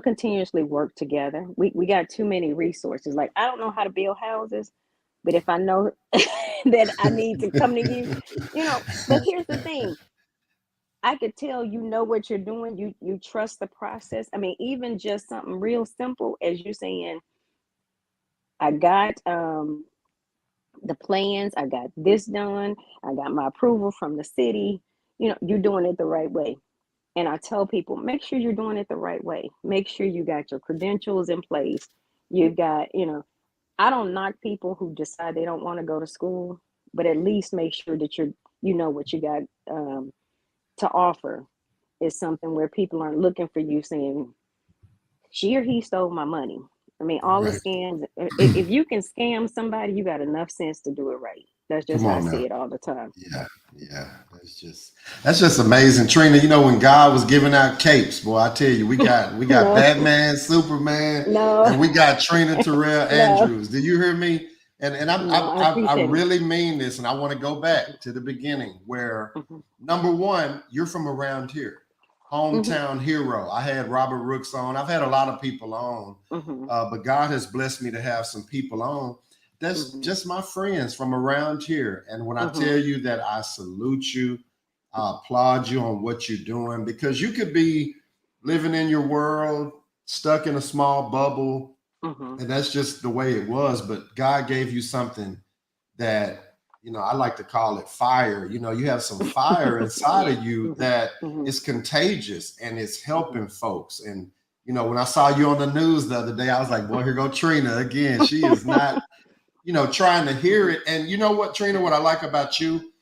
continuously work together. We got too many resources. Like, I don't know how to build houses, but if I know that I need to come to you, but here's the thing. I could tell you know what you're doing. You trust the process. I mean, even just something real simple as you saying, I got the plans, I got this done, I got my approval from the city. You're doing it the right way. And I tell people, make sure you're doing it the right way. Make sure you got your credentials in place. You got, I don't knock people who decide they don't want to go to school, but at least make sure that you know what you got to offer is something where people aren't looking for you saying, she or he stole my money. I mean, all the Right. scams, if you can scam somebody, you got enough sense to do it right. That's just Come how I on now. see it all the time. Yeah, yeah. That's just amazing. Trina, when God was giving out capes, boy, I tell you, we got No, Batman, Superman, no, and we got Trina Terrell no, Andrews. Do you hear me? And no, I I appreciate it. really mean this, and I want to go back to the beginning where number one, you're from around here. Hometown hero. I had Robert Rooks on. I've had a lot of people on, but God has blessed me to have some people on. That's just my friends from around here. And when I tell you that I salute you, I applaud you on what you're doing, because you could be living in your world, stuck in a small bubble, and that's just the way it was. But God gave you something that, I like to call it fire. You have some fire inside of you that is contagious and it's helping folks. And, when I saw you on the news the other day, I was like, boy, here go Trina again. She is not, trying to hear it. And you know what, Trina, what I like about you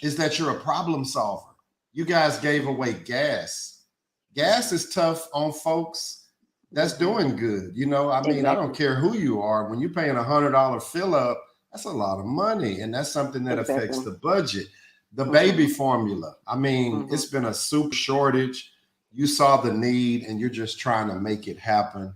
is that you're a problem solver. You guys gave away gas. Gas is tough on folks that's doing good. I mean, Exactly. I don't care who you are. When you're paying $100 fill up, that's a lot of money. And that's something that affects the budget. The baby formula. I mean, it's been a super shortage. You saw the need and you're just trying to make it happen.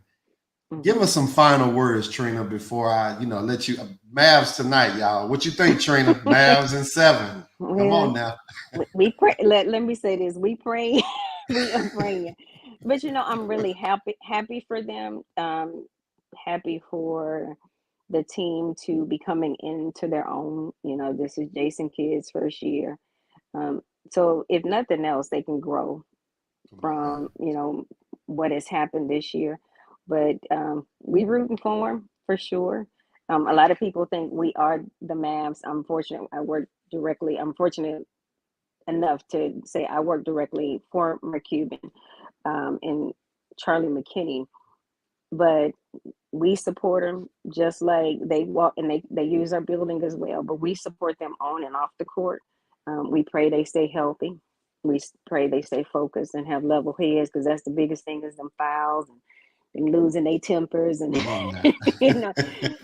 Give us some final words, Trina, before I, let you. Mavs tonight, y'all. What you think, Trina? Mavs in 7. Come on now. We pray. Let me say this: we pray, we are praying. But I'm really happy for them. Happy for the team to be coming into their own. This is Jason Kidd's first year. So if nothing else, they can grow from what has happened this year. But we rooting for them for sure. A lot of people think we are the Mavs. I'm fortunate. I'm fortunate enough to say I work directly for Cuban and Charlie McKinney. But we support them just like they walk and they use our building as well. But we support them on and off the court. We pray they stay healthy. We pray they stay focused and have level heads, because that's the biggest thing is them fouls and losing their tempers and Come on now.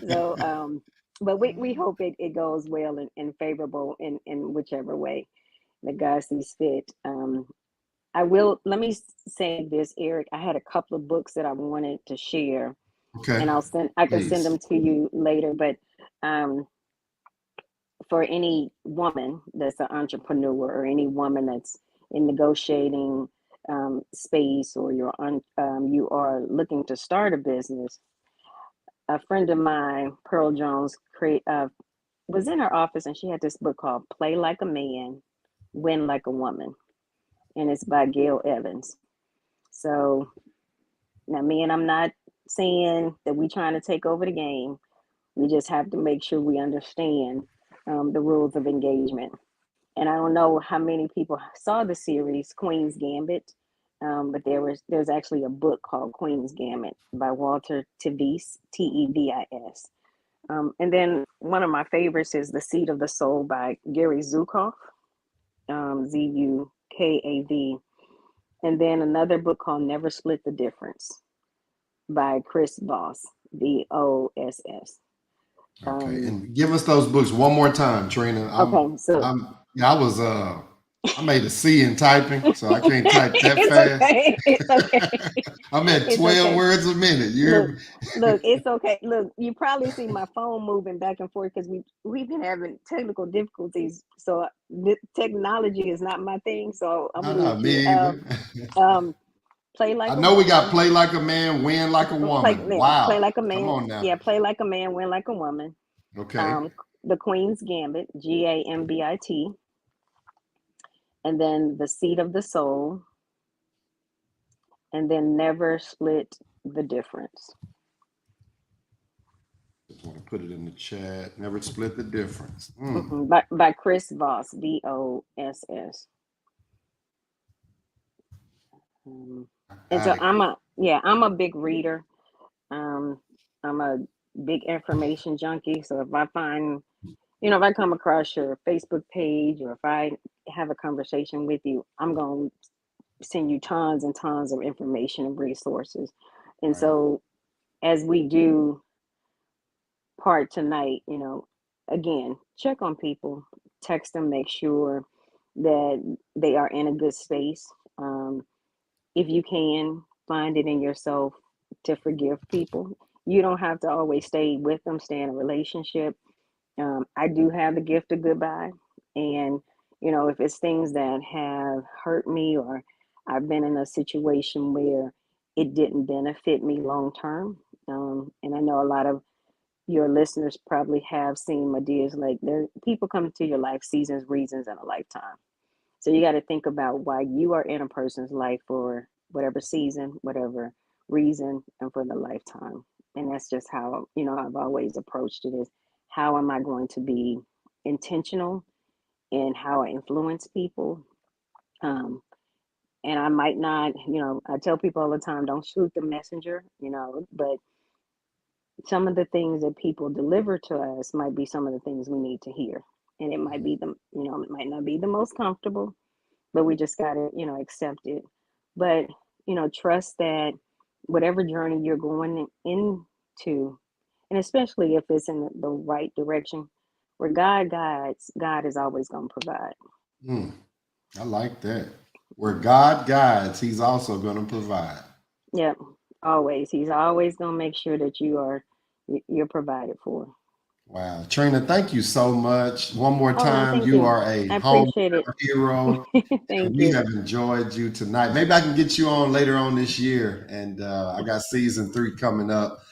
So but we hope it goes well and favorable in whichever way that God sees fit. Let me say this, Eric. I had a couple of books that I wanted to share, Okay. and I can send Please. them to you later. But for any woman that's an entrepreneur or any woman that's in negotiating space, or you are looking to start a business, a friend of mine, Pearl Jones, was in her office, and she had this book called Play Like a Man, Win Like a Woman. And it's by Gail Evans. So now, I'm not saying that we're trying to take over the game. We just have to make sure we understand the rules of engagement. And I don't know how many people saw the series Queen's Gambit, but there's actually a book called Queen's Gambit by Walter Tevis, Tevis. And then one of my favorites is The Seat of the Soul by Gary Zukav, Zukav. And then another book called Never Split the Difference by Chris Voss, Voss. Okay. And give us those books one more time, Trina. I made a C in typing, so I can't type that it's fast. Okay. It's okay. I'm at 12 words a minute. Look, it's okay. Look, you probably see my phone moving back and forth because we've been having technical difficulties. So technology is not my thing. So I'm with Me you. either. Play like I a know we got woman. play like a man, win like a woman. Play Wow. like a Come man. on now. Yeah, play like a man, win like a woman. Okay. The Queen's Gambit, Gambit, and then the Seat of the Soul, and then Never Split the Difference. Just want to put it in the chat. Never split the difference. By Chris Voss, Voss. And so I'm a big reader. I'm a big information junkie. So if I find, if I come across your Facebook page or if I have a conversation with you, I'm going to send you tons and tons of information and resources. And Right. so as we do part tonight, again, check on people, text them, make sure that they are in a good space. If you can, find it in yourself to forgive people. You don't have to always stay with them, stay in a relationship. I do have the gift of goodbye. And, if it's things that have hurt me or I've been in a situation where it didn't benefit me long term. And I know a lot of your listeners probably have seen Medea's, like, there people come to your life, seasons, reasons, and a lifetime. So you got to think about why you are in a person's life for whatever season, whatever reason, and for the lifetime. And that's just how, I've always approached it, is how am I going to be intentional in how I influence people? And I might not, I tell people all the time, don't shoot the messenger, but some of the things that people deliver to us might be some of the things we need to hear. And it might be it might not be the most comfortable, but we just got to, accept it. But, trust that whatever journey you're going into, and especially if it's in the right direction, where God guides, God is always going to provide. I like that. Where God guides, he's also going to provide. Yep. Always. He's always going to make sure that you're provided for. Wow. Trina, thank you so much. One more time, thank you you. are a I home appreciate it. hero. Thank We you. have enjoyed you tonight. Maybe I can get you on later on this year. And I got season 3 coming up.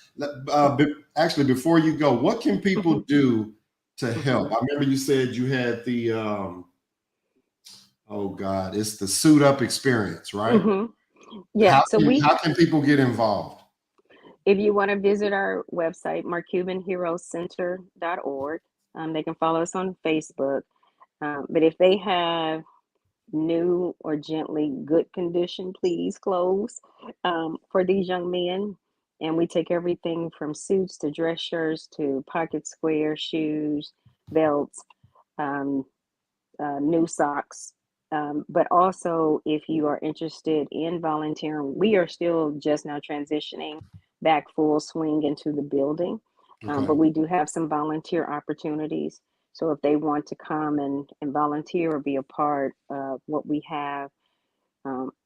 Actually, before you go, what can people do to help? I remember you said you had the, it's the Suit Up experience, right? Yeah. How can people get involved? If you want to visit our website, marcubanherocenter.org, they can follow us on Facebook. But if they have new or gently good condition, please clothes for these young men. And we take everything from suits to dress shirts to pocket square shoes, belts, new socks. But also, if you are interested in volunteering, we are still just now transitioning back full swing into the building. But we do have some volunteer opportunities. So if they want to come and volunteer or be a part of what we have,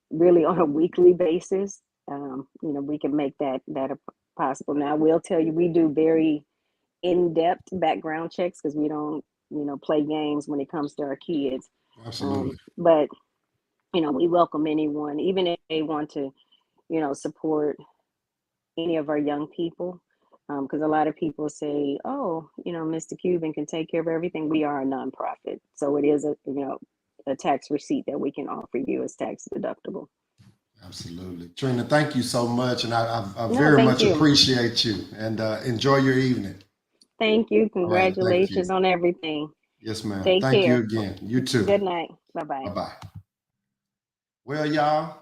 really on a weekly basis, we can make that possible. Now, I will tell you, we do very in-depth background checks because we don't, play games when it comes to our kids. Absolutely. But, we welcome anyone, even if they want to, support any of our young people. Because a lot of people say, oh, Mr. Cuban can take care of everything. We are a nonprofit. So it is a tax receipt that we can offer you as tax deductible. Absolutely. Trina, thank you so much. And I very much appreciate you, and enjoy your evening. Thank you. Congratulations thank you. on everything. Yes, ma'am. Take Thank care. you again. You too. Good night. Bye-bye. Bye-bye. Well, y'all,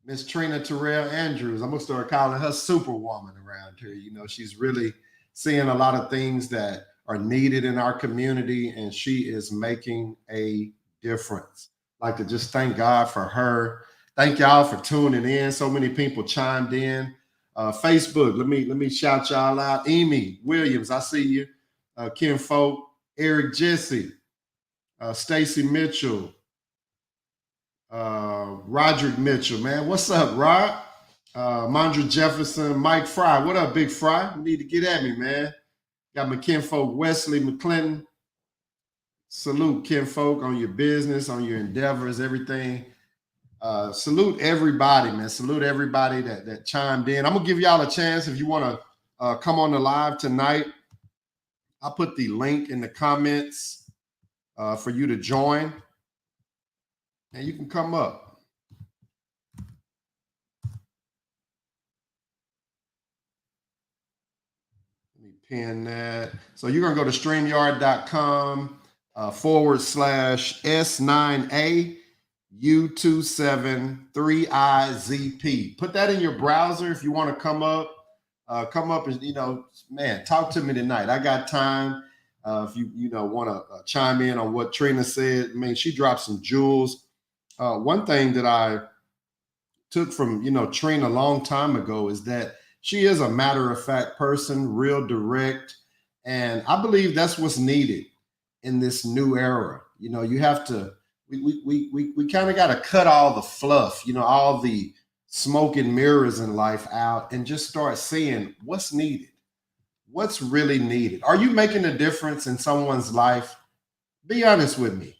Miss Trina Terrell-Andrews, I'm going to start calling her Superwoman around here. She's really seeing a lot of things that are needed in our community, and she is making a difference. I'd like to just thank God for her. Thank y'all for tuning in. So many people chimed in. Facebook, let me shout y'all out. Amy Williams, I see you. Ken Folk, Eric Jesse, Stacy Mitchell, Roderick Mitchell, man. What's up, Rod? Mondra Jefferson, Mike Fry. What up, Big Fry? You need to get at me, man. Got my kinfolk, Wesley McClinton. Salute, kinfolk, on your business, on your endeavors, everything. salute everybody, man. Salute everybody that chimed in. I'm gonna give y'all a chance if you want to come on the live tonight. I'll put the link in the comments for you to join, and you can come up. Let me pin that. So you're gonna go to StreamYard.com /S9A U273IZP. Put that in your browser if you want to come up. Come up and, man, talk to me tonight. I got time. If you want to chime in on what Trina said, I mean, she dropped some jewels. One thing that I took from, Trina a long time ago is that she is a matter-of-fact person, real direct. And I believe that's what's needed in this new era. You have to, we kind of got to cut all the fluff, all the smoke and mirrors in life out and just start seeing what's needed, what's really needed. Are you making a difference in someone's life? Be honest with me.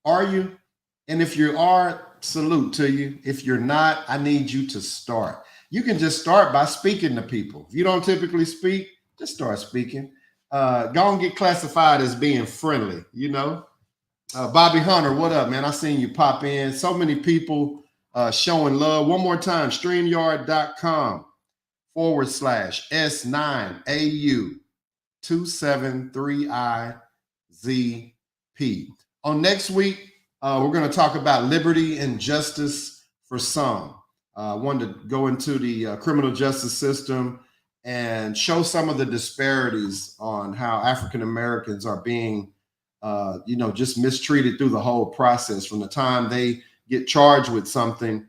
Are you? And if you are, salute to you. If you're not, I need you to start. You can just start by speaking to people. If you don't typically speak, just start speaking. Go and get classified as being friendly, Bobby Hunter, what up, man? I seen you pop in. So many people showing love. One more time, StreamYard.com /S9AU273IZP. On next week, we're going to talk about liberty and justice for some. I wanted to go into the criminal justice system and show some of the disparities on how African Americans are being just mistreated through the whole process from the time they get charged with something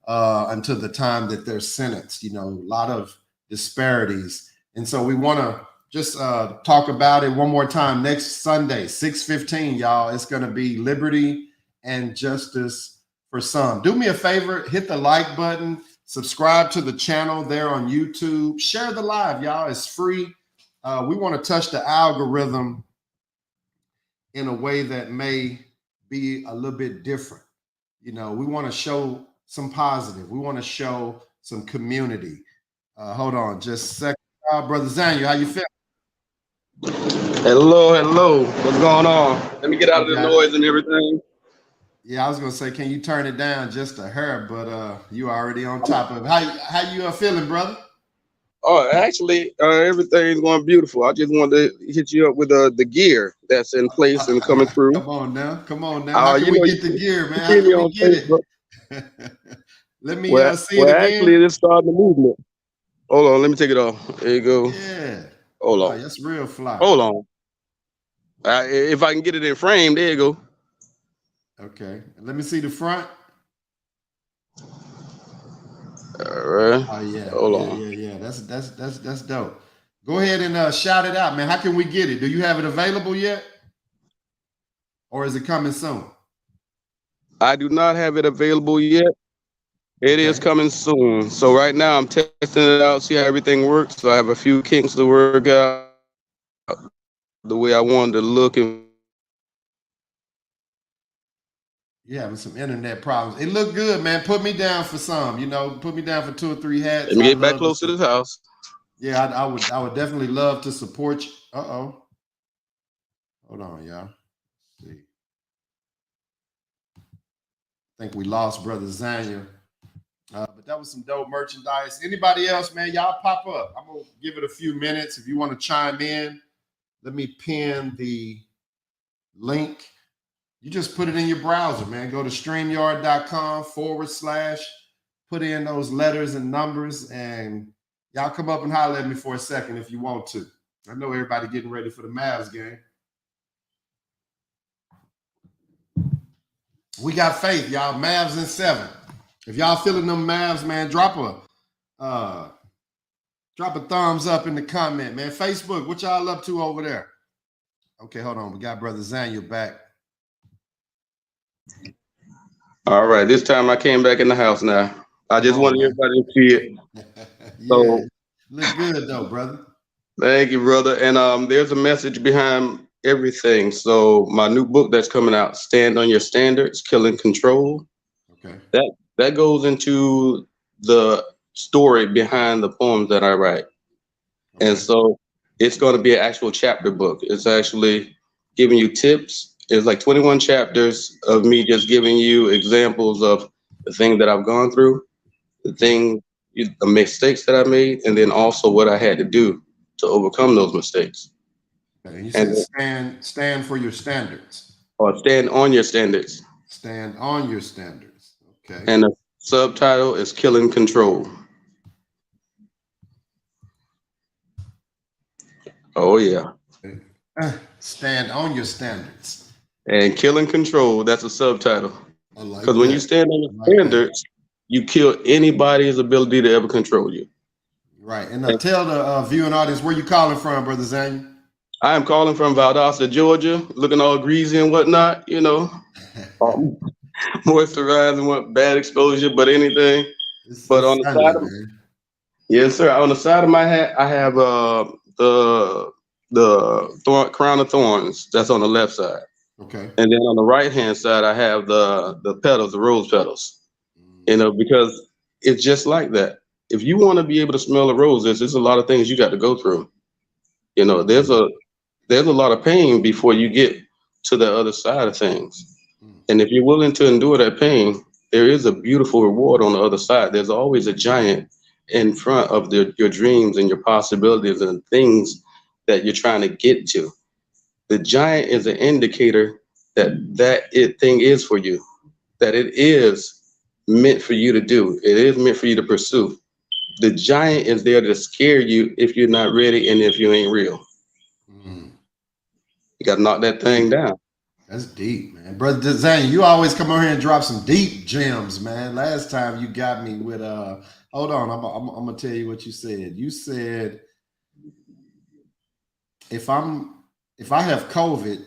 until the time that they're sentenced. A lot of disparities. And so we want to just talk about it one more time next Sunday, 6:15, y'all. It's going to be liberty and justice for some. Do me a favor, hit the like button, subscribe to the channel there on YouTube, share the live, y'all. It's free. We want to touch the algorithm in a way that may be a little bit different. We want to show some positive. We want to show some community. Hold on just a second. Brother Zaniel, how you feel? Hello. What's going on? Let me get out of the noise and everything. Yeah, I was going to say, can you turn it down just a hair? But you already on top of it. How you feeling, brother? Oh, actually, everything's going beautiful. I just wanted to hit you up with the gear that's in place and coming through. Come on now. How can we get the gear, man? How can we get it? Let me see it again. Actually, it's starting the movement. Hold on, let me take it off. There you go. Yeah. Hold on. That's real fly. Hold on. If I can get it in frame, there you go. Okay. Let me see the front. All right. Oh yeah. Hold on. Yeah. That's dope. Go ahead and shout it out, man. How can we get it? Do you have it available yet? Or is it coming soon? I do not have it available yet. It is coming soon. So right now I'm testing it out, see how everything works. So I have a few kinks to work out the way I wanted to look. And you having some internet problems. It looked good, man. Put me down for some, put me down for 2 or 3 hats. Let me get back close to this house. Yeah, I would definitely love to support you. Uh-oh. Hold on, y'all. Let's see. I think we lost Brother Zaniel. But that was some dope merchandise. Anybody else, man, y'all pop up. I'm going to give it a few minutes. If you want to chime in, let me pin the link. You just put it in your browser, man. Go to StreamYard.com /, put in those letters and numbers, and y'all come up and holler at me for a second if you want to. I know everybody getting ready for the Mavs game. We got faith, y'all. Mavs in 7. If y'all feeling them Mavs, man, drop a thumbs up in the comment, man. Facebook, what y'all up to over there? Okay, hold on. We got Brother Zaniel back. All right, this time I came back in the house now. I just wanted everybody to see it. Yeah, so look good though, brother. Thank you, brother. And there's a message behind everything. So my new book that's coming out, Stand on Your Standards, Killing Control. Okay. That goes into the story behind the poems that I write. Okay. And so it's going to be an actual chapter book. It's actually giving you tips. It's like 21 chapters of me just giving you examples of the things that I've gone through, the mistakes that I made, and then also what I had to do to overcome those mistakes. Okay. You said stand for your standards. Or stand on your standards. Stand on your standards. Okay. And the subtitle is Killing Control. Oh, yeah. Stand on your standards. And Killing Control, that's a subtitle. Because when you stand on your standards, you kill anybody's ability to ever control you. Right. And tell the viewing audience where you calling from, Brother Zane. I am calling from Valdosta, Georgia, looking all greasy and whatnot, you know. Moisturized and what bad exposure, but anything. But on the side of yes, sir. On the side of my hat, I have the crown of thorns. That's on the left side. Okay. And then on the right hand side, I have the petals, the rose petals. You know, because it's just like that. If you want to be able to smell the roses, there's a lot of things you got to go through. You know, there's a lot of pain before you get to the other side of things. And if you're willing to endure that pain, there is a beautiful reward on the other side. There's always a giant in front of your dreams and your possibilities and things that you're trying to get to. The giant is an indicator that thing is for you, that it is meant for you to do. It is meant for you to pursue. The giant is there to scare you if you're not ready and if you ain't real. You got to knock that thing down. That's deep, man. Brother Zane, you always come over here and drop some deep gems, man. Last time you got me with hold on, I'm gonna tell you what you said. You said if I have COVID,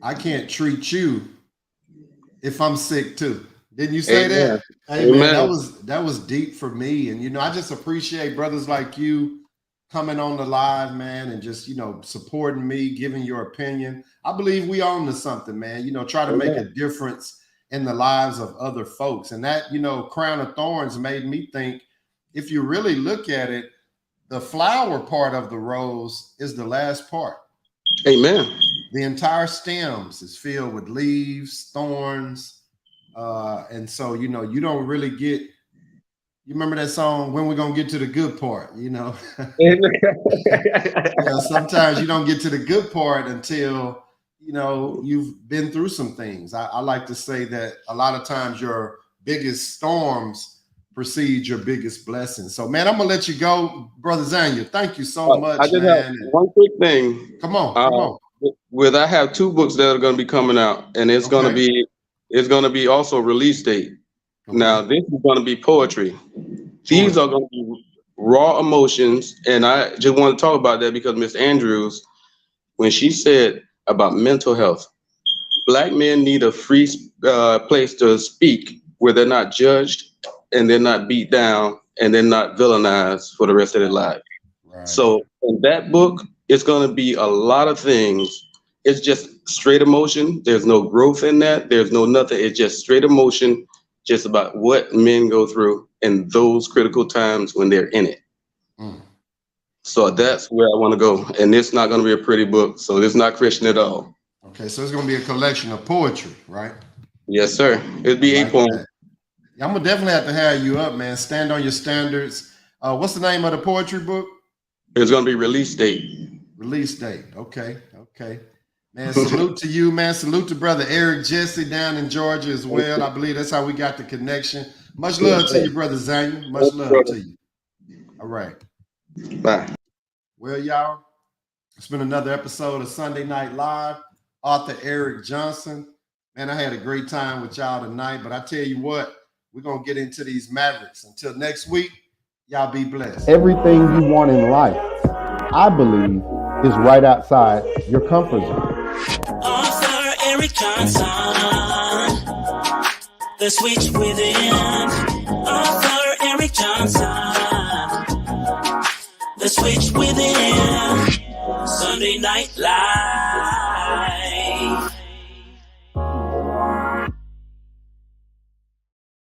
I can't treat you if I'm sick too. Didn't you say that? Hey, man, that was deep for me. And you know, I just appreciate brothers like you coming on the live, man, and just, you know, supporting me, giving your opinion. I believe we on to something, man. You know, try to make a difference in the lives of other folks. And that, you know, crown of thorns made me think, if you really look at it, the flower part of the rose is the last part. Amen. The entire stems is filled with leaves, thorns. And so, you know, you don't really get, you remember that song, When We're Gonna Get to the Good Part, you know? You know, sometimes you don't get to the good part until, you know, you've been through some things. I like to say that a lot of times your biggest storms precede your biggest blessings. So, man, I'm gonna let you go, Brother Zanya. Thank you so much. I just have one quick thing. Come on. I have 2 books that are going to be coming out, and it's going to be also release date. Okay. Now, this is going to be poetry. These are going to be raw emotions, and I just want to talk about that because Miss Andrews, when she said about mental health, Black men need a free place to speak where they're not judged and they're not beat down and they're not villainized for the rest of their life. Right. So in that book, it's going to be a lot of things. It's just straight emotion. There's no growth in that. There's no nothing. It's just straight emotion, just about what men go through in those critical times when they're in it. So that's where I want to go. And it's not going to be a pretty book. So it's not Christian at all. Okay. So it's going to be a collection of poetry, right? Yes, sir. It'll be 8 poems. I'm going to definitely have to have you up, man. Stand on your standards. What's the name of the poetry book? It's going to be release date. Release date. Okay. Man, salute to you, man. Salute to Brother Eric Jesse down in Georgia as well. I believe that's how we got the connection. Much love to you, Brother Zanya. Much love to you. All right. Bye. Well, y'all, it's been another episode of Sunday Night Live. Author Eric Johnson. Man, I had a great time with y'all tonight, but I tell you what, we're going to get into these Mavericks. Until next week, y'all be blessed. Everything you want in life, I believe, is right outside your comfort zone. Author Eric Johnson, The Switch Within. Author Eric Johnson, The Switch Within. Sunday Sunday Night Live.